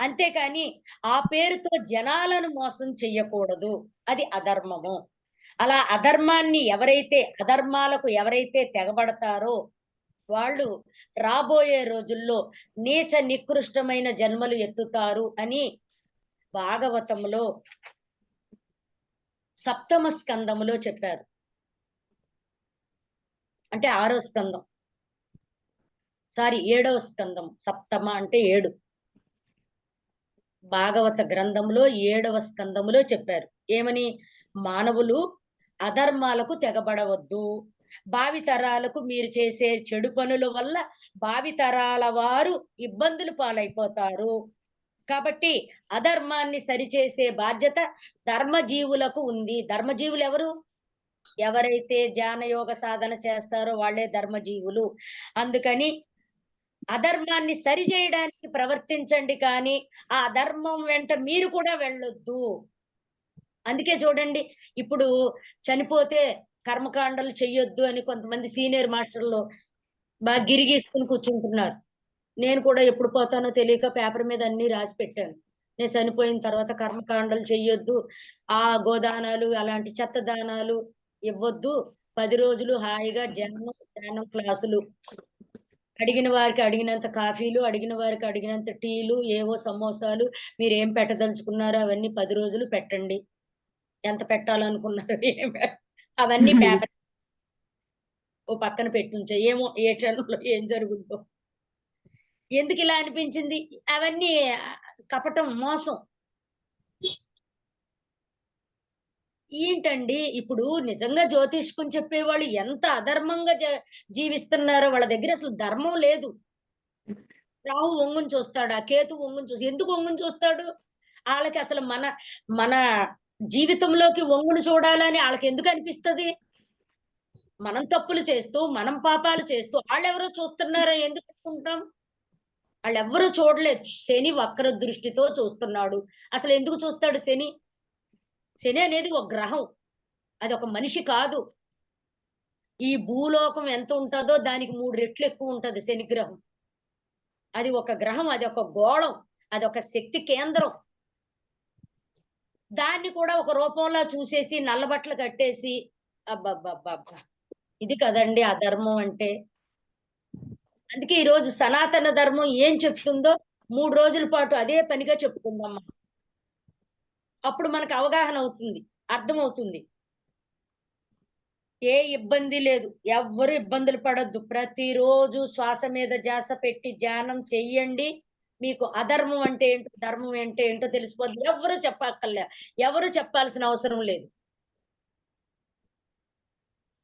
అంతేకాని ఆ పేరుతో జనాలను మోసం చెయ్యకూడదు. అది అధర్మము. అలా అధర్మాలకు ఎవరైతే తెగబడతారో వాళ్ళు రాబోయే రోజుల్లో నీచ నికృష్టమైన జన్మలు ఎత్తుతారు అని భాగవతంలో సప్తమ స్కందములో చెప్పారు. అంటే 6వ స్కందం, సారీ 7వ స్కందం. సప్తమ అంటే 7. భాగవత గ్రంథంలో 7వ స్కందములో చెప్పారు. ఏమని? మానవులు అధర్మాలకు తెగబడవద్దు. భావితరాలకు మీరు చేసే చెడు పనుల వల్ల భావితరాల వారు ఇబ్బందులు పాలైపోతారు. కాబట్టి అధర్మాన్ని సరిచేసే బాధ్యత ధర్మజీవులకు ఉంది. ధర్మజీవులు ఎవరు? ఎవరైతే ధ్యానయోగ సాధన చేస్తారో వాళ్ళే ధర్మజీవులు. అందుకని అధర్మాన్ని సరిచేయడానికి ప్రవర్తించండి, కానీ ఆ అధర్మం వెంట మీరు కూడా వెళ్ళొద్దు. అందుకే చూడండి, ఇప్పుడు చనిపోతే కర్మకాండలు చెయ్యొద్దు అని కొంతమంది సీనియర్ మాస్టర్లు బాగా గిరిగీసుకుని కూర్చుంటున్నారు. నేను కూడా ఎప్పుడు పోతానో తెలియక పేపర్ మీద అన్ని రాసి పెట్టాను. నేను చనిపోయిన తర్వాత కర్మకాండలు చెయ్యొద్దు, ఆ గోదానాలు అలాంటి చెత్త దానాలు ఇవ్వొద్దు, 10 రోజులు హాయిగా ధ్యానం క్లాసులు, అడిగిన వారికి అడిగినంత కాఫీలు, అడిగిన వారికి అడిగినంత టీలు, ఏవో సమోసాలు, మీరేం పెట్టదలుచుకున్నారో అవన్నీ 10 రోజులు పెట్టండి. ఎంత పెట్టాలనుకున్నారో అవన్నీ పేపర్ ఓ పక్కన పెట్టుంచా. ఏమో ఏ క్షణంలో ఏం జరుగుద్దో. ఎందుకు ఇలా అనిపించింది? అవన్నీ కపటం, మోసం. ఏంటండి ఇప్పుడు నిజంగా జ్యోతిష్కం చెప్పేవాళ్ళు ఎంత అధర్మంగా జీవిస్తున్నారో. వాళ్ళ దగ్గర అసలు ధర్మం లేదు. రాహు ఒంగుని చూస్తాడా? కేతు ఒంగుని చూసి ఎందుకు ఒంగుని చూస్తాడు? ఆళ్ళకి అసలు మన మన జీవితంలోకి ఒంగుని చూడాలని ఆళ్ళకి ఎందుకు అనిపిస్తది? మనం తప్పులు చేస్తూ, మనం పాపాలు చేస్తూ ఆళ్ళెవరో చూస్తున్నారో ఎందుకు అనుకుంటాం? ఆళ్ళెవ్వరూ చూడలేదు. శని వక్ర దృష్టితో చూస్తున్నాడు. అసలు ఎందుకు చూస్తాడు శని? శని అనేది ఒక గ్రహం. అది ఒక మనిషి కాదు. ఈ భూలోకం ఎంత ఉంటదో దానికి 3 రెట్లు ఎక్కువ ఉంటది శని గ్రహం. అది ఒక గ్రహం, అది ఒక గోళం, అది ఒక శక్తి కేంద్రం. దాన్ని కూడా ఒక రూపంలో చూసేసి నల్లబట్టలు కట్టేసి అబ్బబ్బబ్బబ్బా! ఇది కదండి అధర్మం అంటే. అందుకే ఈ రోజు సనాతన ధర్మం ఏం చెప్తుందో 3 రోజుల పాటు అదే పనిగా చెప్పుకుందాం మనం. అప్పుడు మనకు అవగాహన అవుతుంది, అర్థమవుతుంది. ఏ ఇబ్బంది లేదు. ఎవ్వరు ఇబ్బందులు పడొద్దు. ప్రతిరోజు శ్వాస మీద ధ్యాస పెట్టి ధ్యానం చెయ్యండి. మీకు అధర్మం అంటే ఏంటో, ధర్మం అంటే ఏంటో తెలిసిపోద్ది. ఎవ్వరు చెప్పక్కర్లే. ఎవరు చెప్పాల్సిన అవసరం లేదు.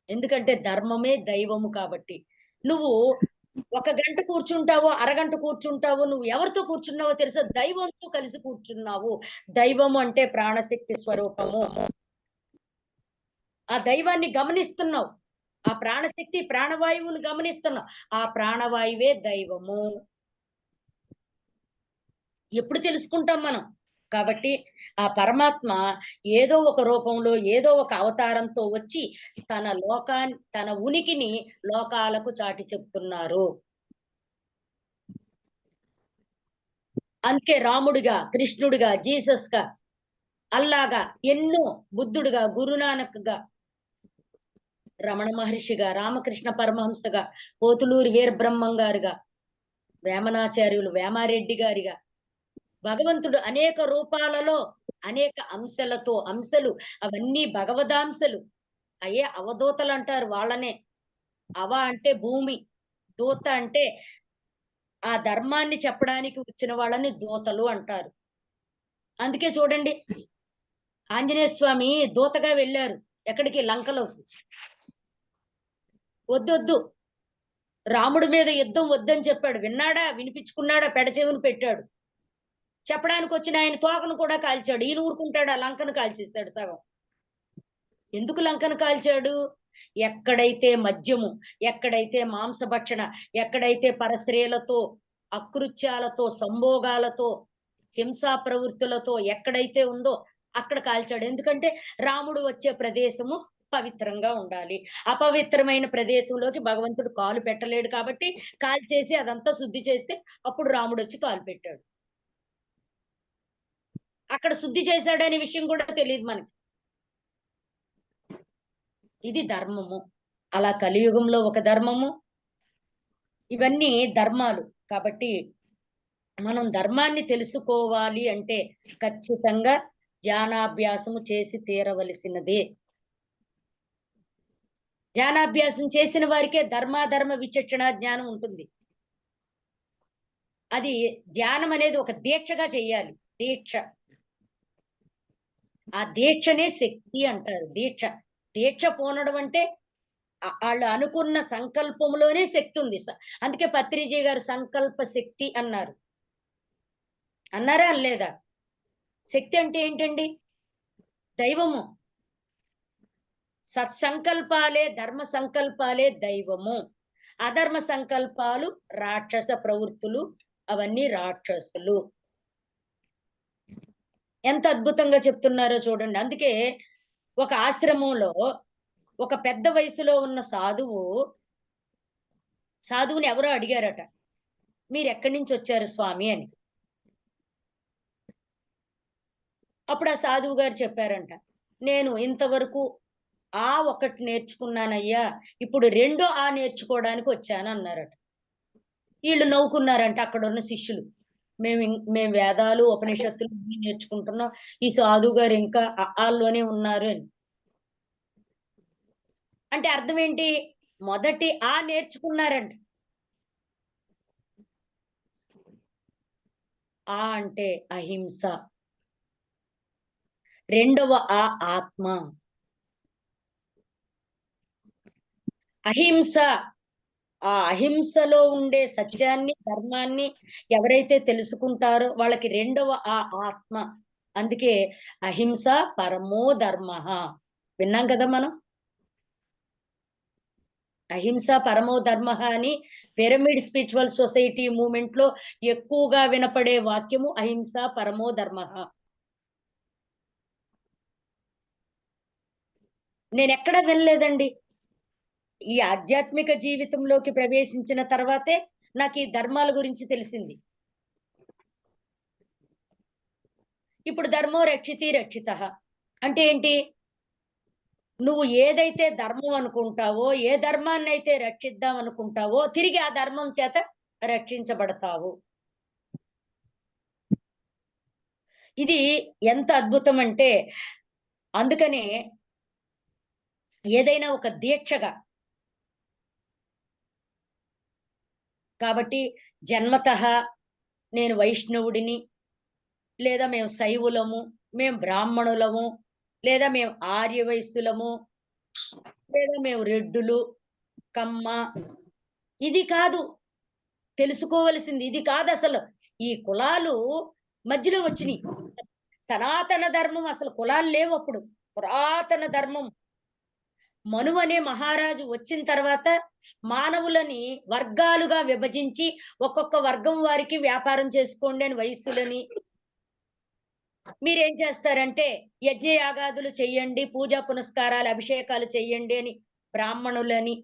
ఎందుకంటే ధర్మమే దైవము కాబట్టి. నువ్వు 1 గంట కూర్చుంటావో, అరగంట కూర్చుంటావో, నువ్వు ఎవరితో కూర్చున్నావో తెలుసా? దైవంతో కలిసి కూర్చున్నావు. దైవము అంటే ప్రాణశక్తి స్వరూపము. ఆ దైవాన్ని గమనిస్తున్నావు. ఆ ప్రాణశక్తి, ప్రాణవాయువుని గమనిస్తున్నావు. ఆ ప్రాణవాయువే దైవము. ఎప్పుడు తెలుసుకుంటాం మనం? కాబట్టి ఆ పరమాత్మ ఏదో ఒక రూపంలో, ఏదో ఒక అవతారంతో వచ్చి తన ఉనికిని లోకాలకు చాటి చెప్తున్నారు. అందుకే రాముడిగా, కృష్ణుడిగా, జీసస్‌గా, అల్లాగా, ఎన్నో బుద్ధుడుగా, గురునానక్‌గా, రమణ మహర్షిగా, రామకృష్ణ పరమహంసగా, పోతులూరి వీరబ్రహ్మం గారుగా, వేమనాచార్యులు వేమారెడ్డి గారిగా, భగవంతుడు అనేక రూపాలలో, అనేక అంశలు అవన్నీ భగవదాంశలు. అయ్యే అవధూతలు అంటారు వాళ్ళనే. అవ అంటే భూమి, దూత అంటే ఆ ధర్మాన్ని చెప్పడానికి వచ్చిన వాళ్ళని దూతలు అంటారు. అందుకే చూడండి, ఆంజనేయ స్వామి దూతగా వెళ్ళారు. ఎక్కడికి? లంకలోకి. వద్దొద్దు, రాముడి మీద యుద్ధం వద్దని చెప్పాడు. విన్నాడా? వినిపించుకున్నాడా? పెడచెవిని పెట్టాడు. చెప్పడానికి వచ్చిన ఆయన తోకను కూడా కాల్చాడు. ఈయన ఊరుకుంటాడా? లంకను కాల్చేశాడు సగం. ఎందుకు లంకను కాల్చాడు? ఎక్కడైతే మద్యము, ఎక్కడైతే మాంసభక్షణ, ఎక్కడైతే పరస్త్రీలతో, అకృత్యాలతో, సంభోగాలతో, హింసా ప్రవృత్తులతో ఎక్కడైతే ఉందో అక్కడ కాల్చాడు. ఎందుకంటే రాముడు వచ్చే ప్రదేశము పవిత్రంగా ఉండాలి. అపవిత్రమైన ప్రదేశంలోకి భగవంతుడు కాలు పెట్టలేడు కాబట్టి కాల్చేసి అదంతా శుద్ధి చేస్తే అప్పుడు రాముడు వచ్చి కాలు పెట్టాడు. అక్కడ శుద్ధి చేశాడనే విషయం కూడా తెలియదు మనకి. ఇది ధర్మము. అలా కలియుగంలో ఒక ధర్మము, ఇవన్నీ ధర్మాలు. కాబట్టి మనం ధర్మాన్ని తెలుసుకోవాలి అంటే ఖచ్చితంగా ధ్యానాభ్యాసము చేసి తీరవలసినదే. ధ్యానాభ్యాసం చేసిన వారికే ధర్మాధర్మ విచక్షణ జ్ఞానం ఉంటుంది. అది ధ్యానం అనేది ఒక దీక్షగా చెయ్యాలి. దీక్ష. ఆ దీక్షనే శక్తి అంటారు. దీక్ష పూనడం అంటే వాళ్ళు అనుకున్న సంకల్పంలోనే శక్తి ఉంది. అందుకే పత్రిజీ గారు సంకల్ప శక్తి అన్నారు. అన్నారా లేదా? శక్తి అంటే ఏంటండి? దైవము. సత్సంకల్పాలే ధర్మ సంకల్పాలే దైవము. అధర్మ సంకల్పాలు రాక్షస ప్రవృత్తులు, అవన్నీ రాక్షసులు. ఎంత అద్భుతంగా చెప్తున్నారో చూడండి. అందుకే ఒక ఆశ్రమంలో ఒక పెద్ద వయసులో ఉన్న సాధువుని ఎవరో అడిగారట, మీరు ఎక్కడి నుంచి వచ్చారు స్వామి అని. అప్పుడు ఆ సాధువు గారు చెప్పారంట, నేను ఇంతవరకు ఆ ఒకటి నేర్చుకున్నానయ్యా, ఇప్పుడు రెండో ఆ నేర్చుకోవడానికి వచ్చాను అన్నారట. వీళ్ళు నవ్వుకున్నారంట అక్కడ ఉన్న శిష్యులు. మేము వేదాలు ఉపనిషత్తులు నేర్చుకుంటున్నాం, ఈ సాధువు గారు ఇంకా ఆల్లోనే ఉన్నారు అని. అంటే అర్థం ఏంటి? మొదటి ఆ నేర్చుకున్నారంట. ఆ అంటే అహింస. రెండవ ఆ ఆత్మ. అహింస. ఆ అహింసలో ఉండే సత్యాన్ని, ధర్మాన్ని ఎవరైతే తెలుసుకుంటారో వాళ్ళకి రెండవ ఆ ఆత్మ. అందుకే అహింస పరమో ధర్మ. విన్నాం కదా మనం. అహింస పరమో ధర్మ అని పిరమిడ్ స్పిరిచువల్ సొసైటీ మూవ్మెంట్ లో ఎక్కువగా వినపడే వాక్యము అహింస పరమో ధర్మ. నేను ఎక్కడా వినలేదండి. ఈ ఆధ్యాత్మిక జీవితంలోకి ప్రవేశించిన తర్వాతే నాకు ఈ ధర్మాల గురించి తెలిసింది. ఇప్పుడు ధర్మో రక్షితి రక్షిత అంటే ఏంటి? నువ్వు ఏదైతే ధర్మం అనుకుంటావో, ఏ ధర్మాన్ని అయితే రక్షిద్దాం అనుకుంటావో, తిరిగి ఆ ధర్మం చేత రక్షించబడతావు. ఇది ఎంత అద్భుతం అంటే, అందుకనే ఏదైనా ఒక దీక్షగా. కాబట్టి జన్మతః నేను వైష్ణవుడిని, లేదా మేము శైవులము, మేము బ్రాహ్మణులము, లేదా మేము ఆర్యవైశ్యులము, లేదా మేము రెడ్డులు, కమ్మ, ఇది కాదు తెలుసుకోవలసింది. ఇది కాదు అసలు. ఈ కులాలు మధ్యలో వచ్చినాయి. సనాతన ధర్మం అసలు కులాలు లేవు అప్పుడు. పురాతన ధర్మం. మనువు అనే మహారాజు వచ్చిన తర్వాత మానవులని వర్గాలుగా విభజించి ఒక్కొక్క వర్గం వారికి వ్యాపారం చేసుకోండి అని వైశ్యులని, మీరేం చేస్తారంటే యజ్ఞయాగాదులు చెయ్యండి, పూజా పునస్కారాలు అభిషేకాలు చెయ్యండి అని బ్రాహ్మణులని,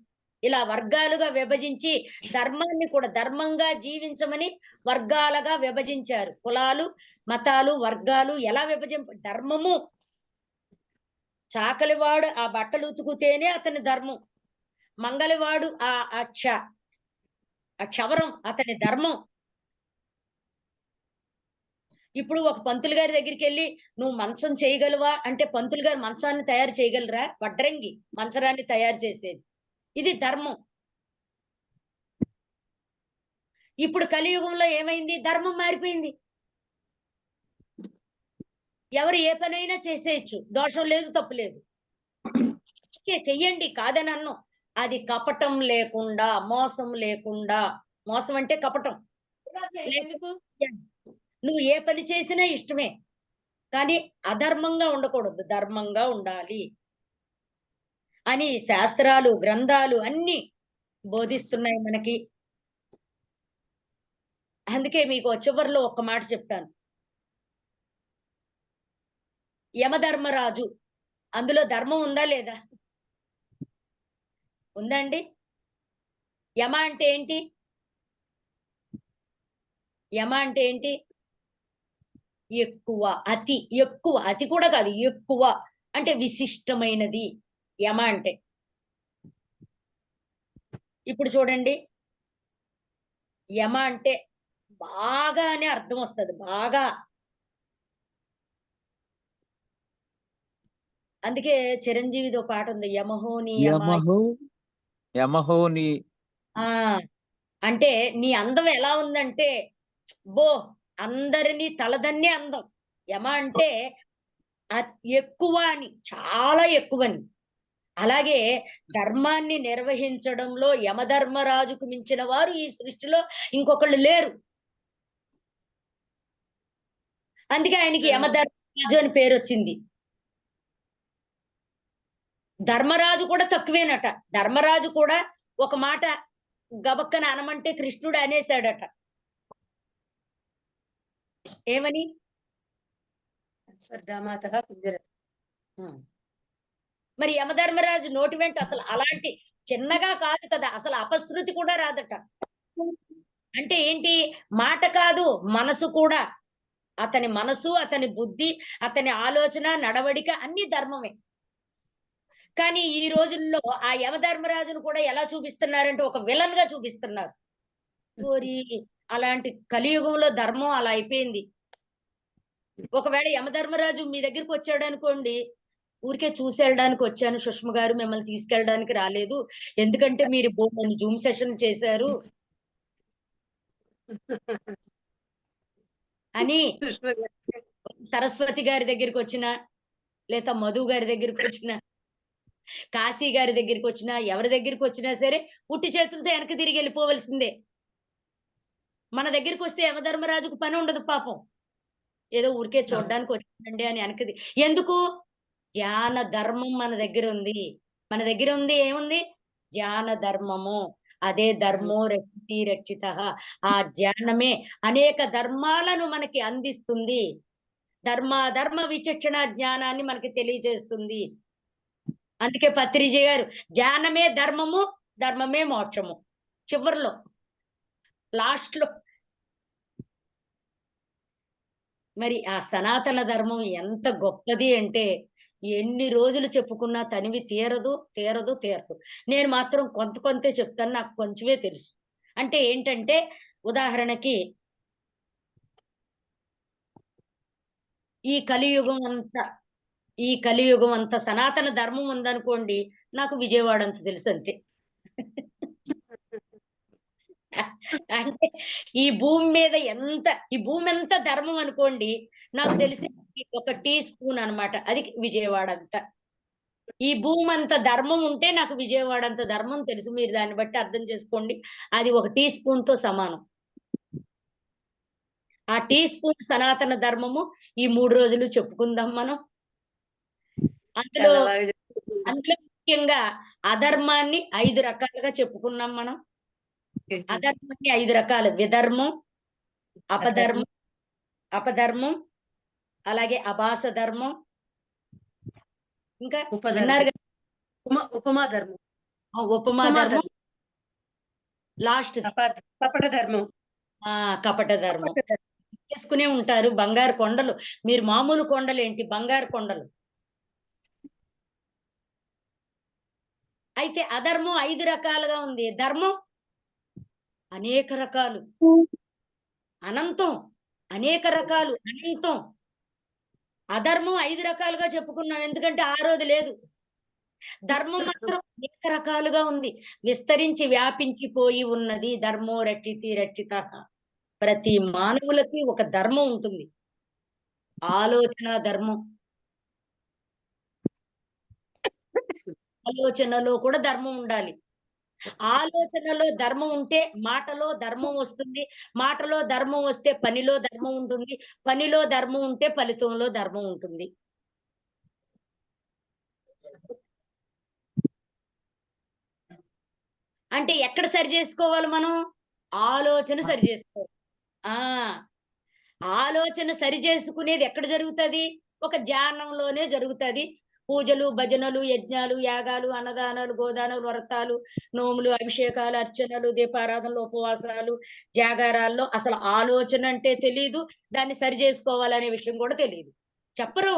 ఇలా వర్గాలుగా విభజించి ధర్మాన్ని కూడా ధర్మంగా జీవించమని వర్గాలుగా విభజించారు. కులాలు, మతాలు, వర్గాలు ఎలా ధర్మము. చాకలివాడు ఆ బట్టలు ఉతుకుతేనే అతని ధర్మం. మంగళవాడు ఆ క్షవరం అతని ధర్మం. ఇప్పుడు ఒక పంతులు గారి దగ్గరికి వెళ్ళి నువ్వు మంచం చేయగలవా అంటే పంతులు గారు మంచాన్ని తయారు చేయగలరా? వడ్రంగి మంచరాన్ని తయారు చేసేది. ఇది ధర్మం. ఇప్పుడు కలియుగంలో ఏమైంది? ధర్మం మారిపోయింది. ఎవరు ఏ పనైనా చేసేయచ్చు, దోషం లేదు, తప్పు లేదు. చెయ్యండి కాదని అన్నం. అది కపటం లేకుండా, మోసం లేకుండా. మోసం అంటే కపటం. నువ్వు ఏ పని చేసినా ఇష్టమే, కానీ అధర్మంగా ఉండకూడదు, ధర్మంగా ఉండాలి అని శాస్త్రాలు, గ్రంథాలు అన్ని బోధిస్తున్నాయి మనకి. అందుకే మీకు చివరిలో ఒక్క మాట చెప్తాను. యమధర్మరాజు, అందులో ధర్మం ఉందా లేదా? ఉందండి. యమ అంటే ఏంటి? యమ అంటే ఏంటి? ఎక్కువ, అతి. ఎక్కువ, అతి కూడా కాదు, ఎక్కువ అంటే విశిష్టమైనది యమ అంటే. ఇప్పుడు చూడండి, యమ అంటే బాగా అనే అర్థం వస్తుంది, బాగా. అందుకే చిరంజీవిది ఒక పాట ఉంది, యమహోని యమ. యమహోని ఆ అంటే నీ అందం ఎలా ఉందంటే, బో, అందరినీ తలదన్నే అందం. యమ అంటే ఎక్కువ అని, చాలా ఎక్కువని. అలాగే ధర్మాన్ని నిర్వహించడంలో యమధర్మరాజుకు మించిన వారు ఈ సృష్టిలో ఇంకొకళ్ళు లేరు. అందుకే ఆయనకి యమధర్మరాజు అని పేరు వచ్చింది. ధర్మరాజు కూడా తక్కువేనట. ధర్మరాజు కూడా ఒక మాట గబక్కన అనమంటే కృష్ణుడు అనేశాడట. ఏమని? మరి యమధర్మరాజు నోటి వెంట అసలు అలాంటి చిన్నగా కాదు కదా, అసలు అపశృతి కూడా రాదట. అంటే ఏంటి? మాట కాదు, మనసు కూడా. అతని మనసు, అతని బుద్ధి, అతని ఆలోచన, నడవడిక అన్ని ధర్మమే. కానీ ఈ రోజుల్లో ఆ యమధర్మరాజును కూడా ఎలా చూపిస్తున్నారంటే ఒక విలన్ గా చూపిస్తున్నారు. ఓరి, అలాంటి కలియుగంలో ధర్మం అలా అయిపోయింది. ఒకవేళ యమధర్మరాజు మీ దగ్గరికి వచ్చాడు అనుకోండి, ఊరికే చూసి వెళ్ళడానికి వచ్చాను సుష్మ గారు, మిమ్మల్ని తీసుకెళ్ళడానికి రాలేదు, ఎందుకంటే మీరు బోల్డన్ని జూమ్ సెషన్ చేశారు అని సరస్వతి గారి దగ్గరికి వచ్చిన, లేదా మధు గారి దగ్గరికి వచ్చిన, కాశీ గారి దగ్గరికి వచ్చినా, ఎవరి దగ్గరికి వచ్చినా సరే ఉట్టి చేతులతో వెనక్కి తిరిగి వెళ్ళిపోవలసిందే. మన దగ్గరికి వస్తే యమధర్మరాజుకు పని ఉండదు పాపం. ఏదో ఊరికే చూడడానికి వచ్చిందండి అని వెనకది ఎందుకు? జ్ఞాన ధర్మం మన దగ్గర ఉంది. మన దగ్గర ఉంది, ఏముంది? జ్ఞాన ధర్మము. అదే ధర్మో రక్షితి రక్షిత. ఆ జ్ఞానమే అనేక ధర్మాలను మనకి అందిస్తుంది. ధర్మ విచక్షణ జ్ఞానాన్ని మనకి తెలియజేస్తుంది. అందుకే పత్రిజీ గారు జ్ఞానమే ధర్మము, ధర్మమే మోక్షము. చివరిలో, లాస్ట్ లో మరి ఆ సనాతన ధర్మం ఎంత గొప్పది అంటే ఎన్ని రోజులు చెప్పుకున్నా తనివి తీరదు తీరదు తీరదు. నేను మాత్రం కొంతే చెప్తాను, నాకు కొంచెమే తెలుసు. అంటే ఏంటంటే, ఉదాహరణకి ఈ కలియుగం అంతా సనాతన ధర్మం ఉందనుకోండి, నాకు విజయవాడ అంత తెలుసు అంతే. అంటే ఈ భూమి ఎంత ధర్మం అనుకోండి, నాకు తెలిసి ఒక టీ స్పూన్ అన్నమాట, అది విజయవాడ అంతా. ఈ భూమి అంత ధర్మం ఉంటే నాకు విజయవాడ అంత ధర్మం తెలుసు. మీరు దాన్ని బట్టి అర్థం చేసుకోండి, అది ఒక టీ స్పూన్ తో సమానం. ఆ టీ స్పూన్ సనాతన ధర్మము ఈ 3 రోజులు చెప్పుకుందాం మనం. అందులో ముఖ్యంగా అధర్మాన్ని 5 రకాలుగా చెప్పుకున్నాం మనం. అధర్మాన్ని 5 రకాలు: విధర్మం, అపధర్మం, అలాగే అభాస ధర్మం, ఇంకా విన్నారు కదా, ఉపమా ధర్మం, ఉపమా ధర్మం, లాస్ట్ కపట ధర్మం. కపట ధర్మం. చేసుకునే ఉంటారు బంగారు కొండలు. మీరు మామూలు కొండలు ఏంటి, బంగారు కొండలు. అయితే అధర్మం 5 రకాలుగా ఉంది, ధర్మం అనేక రకాలు, అనంతం, అనేక రకాలు, అనంతం. అధర్మం 5 రకాలుగా చెప్పుకున్నాం, ఎందుకంటే 6వది లేదు. ధర్మం మాత్రం అనేక రకాలుగా ఉంది, విస్తరించి వ్యాపించిపోయి ఉన్నది. ధర్మో రక్షితి రక్షిత. ప్రతి మానవులకి ఒక ధర్మం ఉంటుంది. ఆలోచన ధర్మం, ఆలోచనలో కూడా ధర్మం ఉండాలి. ఆలోచనలో ధర్మం ఉంటే మాటలో ధర్మం వస్తుంది, మాటలో ధర్మం వస్తే పనిలో ధర్మం ఉంటుంది, పనిలో ధర్మం ఉంటే ఫలితంలో ధర్మం ఉంటుంది. అంటే ఎక్కడ సరి చేసుకోవాలి మనం? ఆలోచన సరి చేసుకోవాలి. ఆలోచన సరి చేసుకునేది ఎక్కడ జరుగుతుంది? ఒక ధ్యానంలోనే జరుగుతది. పూజలు, భజనలు, యజ్ఞాలు, యాగాలు, అన్నదానాలు, గోదానాలు, వ్రతాలు, నోములు, అభిషేకాలు, అర్చనలు, దీపారాధనలు, ఉపవాసాలు, జాగారాల్లో అసలు ఆలోచన అంటే తెలీదు. దాన్ని సరి చేసుకోవాలనే విషయం కూడా తెలియదు. చెప్పరు.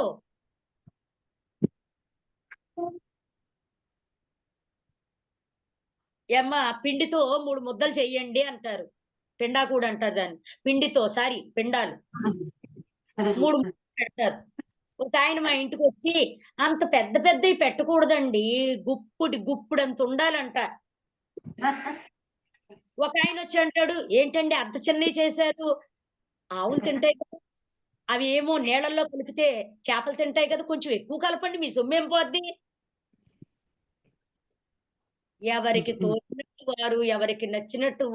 ఏమ్మా పిండితో 3 ముద్దలు చెయ్యండి అంటారు. పిండాకుడు అంటారు దాన్ని. పిండితో పిండాలు 3 ముద్దలు పెడతారు. ఒక ఆయన మా ఇంటికి వచ్చి, అంత పెద్ద పెద్దవి పెట్టకూడదండి, గుప్పుడు అంత ఉండాలంట. ఒక ఆయన వచ్చి అంటాడు, ఏంటండి అంత చిన్నవి చేశారు? ఆవులు తింటాయి కదా, అవి ఏమో నీళ్ళల్లో కలిపితే చేపలు తింటాయి కదా, కొంచెం ఎక్కువ కలపండి, మీ సొమ్మేం పోద్ది. ఎవరికి తోచినట్టు వారు, ఎవరికి నచ్చినట్టు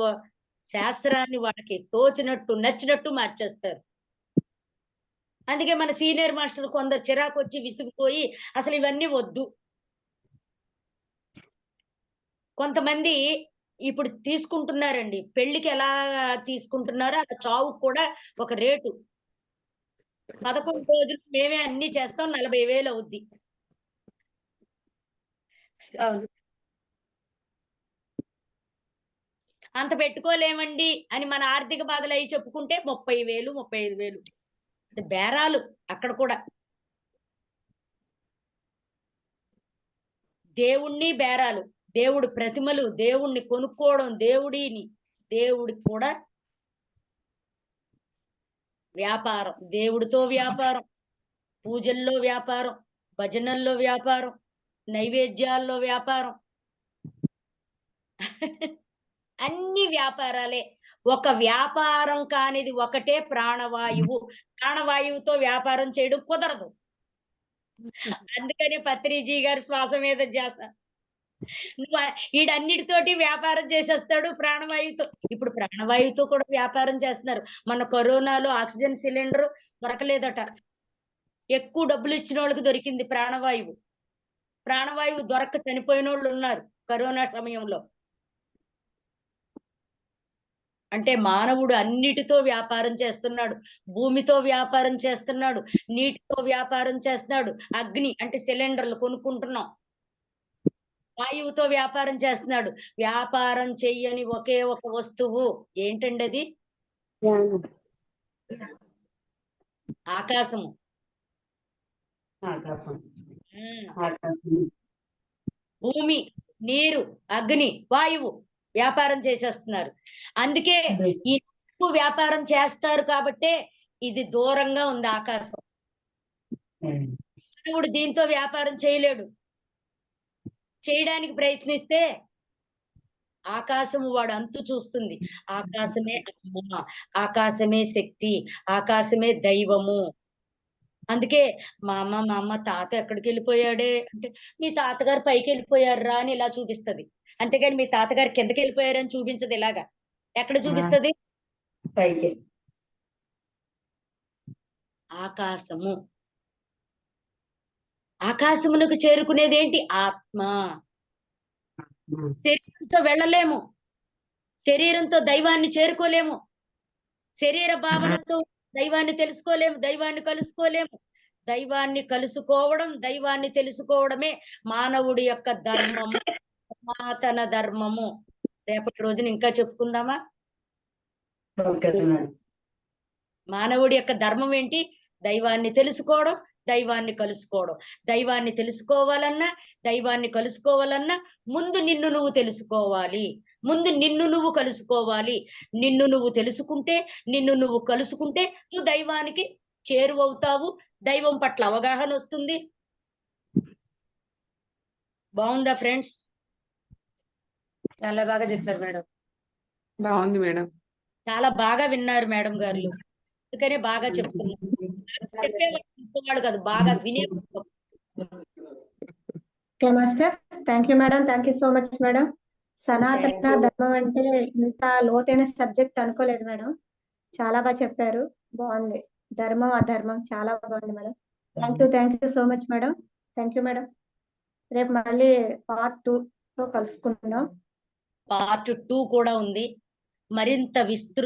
శాస్త్రాన్ని వాళ్ళకి తోచినట్టు నచ్చినట్టు మార్చేస్తారు. అందుకే మన సీనియర్ మాస్టర్లు కొందరు చిరాకు వచ్చి విసిగిపోయి అసలు ఇవన్నీ వద్దు. కొంతమంది ఇప్పుడు తీసుకుంటున్నారండి, పెళ్లికి ఎలా తీసుకుంటున్నారో అలా చావుకు కూడా ఒక రేటు. 11 రోజులు మేమే అన్ని చేస్తాం, 40,000 అవుద్ది. అవును. అంత పెట్టుకోలేమండి అని మన ఆర్థిక బాధలు అవి చెప్పుకుంటే 30,000, 35,000 బేరాలు అక్కడ కూడా. దేవుణ్ణి బేరాలు, దేవుడి ప్రతిమలు, దేవుణ్ణి కొనుక్కోవడం, దేవుడికి కూడా వ్యాపారం. దేవుడితో వ్యాపారం, పూజల్లో వ్యాపారం, భజనల్లో వ్యాపారం, నైవేద్యాల్లో వ్యాపారం. అన్ని వ్యాపారాలే. ఒక వ్యాపారం కానిది ఒకటే ప్రాణవాయువు. ప్రాణవాయువుతో వ్యాపారం చేయడం కుదరదు. అందుకని పత్రిజీ గారు శ్వాస మీద చేస్తారు. ఈడన్నిటితోటి వ్యాపారం చేసేస్తాడు ప్రాణవాయువుతో. ఇప్పుడు ప్రాణవాయువుతో కూడా వ్యాపారం చేస్తున్నారు. మన కరోనాలో ఆక్సిజన్ సిలిండర్ దొరకలేదట, ఎక్కువ డబ్బులు ఇచ్చిన వాళ్ళకి దొరికింది ప్రాణవాయువు. ప్రాణవాయువు దొరక్క చనిపోయిన వాళ్ళు ఉన్నారు కరోనా సమయంలో. అంటే మానవుడు అన్నిటితో వ్యాపారం చేస్తున్నాడు. భూమితో వ్యాపారం చేస్తున్నాడు, నీటితో వ్యాపారం చేస్తున్నాడు, అగ్ని అంటే సిలిండర్లు కొనుక్కుంటున్నాం, వాయువుతో వ్యాపారం చేస్తున్నాడు. వ్యాపారం చెయ్యని ఒకే ఒక వస్తువు ఏంటండి అది? ఆకాశము. భూమి, నీరు, అగ్ని, వాయువు వ్యాపారం చేసేస్తున్నారు. అందుకే ఈ వ్యాపారం చేస్తారు కాబట్టే ఇది దూరంగా ఉంది ఆకాశం. మానవుడు దీంతో వ్యాపారం చేయలేడు. చేయడానికి ప్రయత్నిస్తే ఆకాశము వాడు అంతు చూస్తుంది. ఆకాశమే అమ్మ, ఆకాశమే శక్తి, ఆకాశమే దైవము. అందుకే మా అమ్మ తాత ఎక్కడికి వెళ్ళిపోయాడే అంటే, మీ తాతగారు పైకి వెళ్ళిపోయారా అని ఇలా చూపిస్తది. అంతేగాని మీ తాతగారు కిందకి వెళ్ళిపోయారని చూపించదు. ఇలాగా ఎక్కడ చూపిస్తది? పైకి. ఆకాశము. ఆకాశమునకు చేరుకునేది ఏంటి? ఆత్మ. శరీరంతో వెళ్ళలేము, శరీరంతో దైవాన్ని చేరుకోలేము, శరీర భావనతో దైవాన్ని తెలుసుకోలేము, దైవాన్ని కలుసుకోలేము. దైవాన్ని కలుసుకోవడం, దైవాన్ని తెలుసుకోవడమే మానవుడి యొక్క ధర్మము, సనాతన ధర్మము. రేపటి రోజున ఇంకా చెప్పుకుందామా? మానవుడి యొక్క ధర్మం ఏంటి? దైవాన్ని తెలుసుకోవడం, దైవాన్ని కలుసుకోవడం. దైవాన్ని తెలుసుకోవాలన్నా, దైవాన్ని కలుసుకోవాలన్నా ముందు నిన్ను నువ్వు తెలుసుకోవాలి, ముందు నిన్ను నువ్వు కలుసుకోవాలి. నిన్ను నువ్వు తెలుసుకుంటే, నిన్ను నువ్వు కలుసుకుంటే నువ్వు దైవానికి చేరువవుతావు, దైవం పట్ల అవగాహన వస్తుంది. బాగుందా ఫ్రెండ్స్? చాలా బాగా చెప్పారు మేడం. బాగుంది మేడం. చాలా బాగా విన్నారు మేడం గారు, అందుకనే బాగా చెప్తున్నారు. చెప్పేవాళ్ళు కాదు, బాగా వినేవాళ్ళు. Okay master, thank you madam, thank you so much madam. సనాతన ధర్మం అంటే ఇంత లోతైన సబ్జెక్ట్ అనుకోలేదు మేడం. చాలా బాగా చెప్పారు, బాగుంది. ధర్మం అధర్మం చాలా బాగుంది madam. Thank you so much madam. Thank you madam. రేపు మళ్ళీ పార్ట్ 2 కలుసుకుందాం. పార్ట్ 2 కూడా ఉంది, మరింత విస్తృత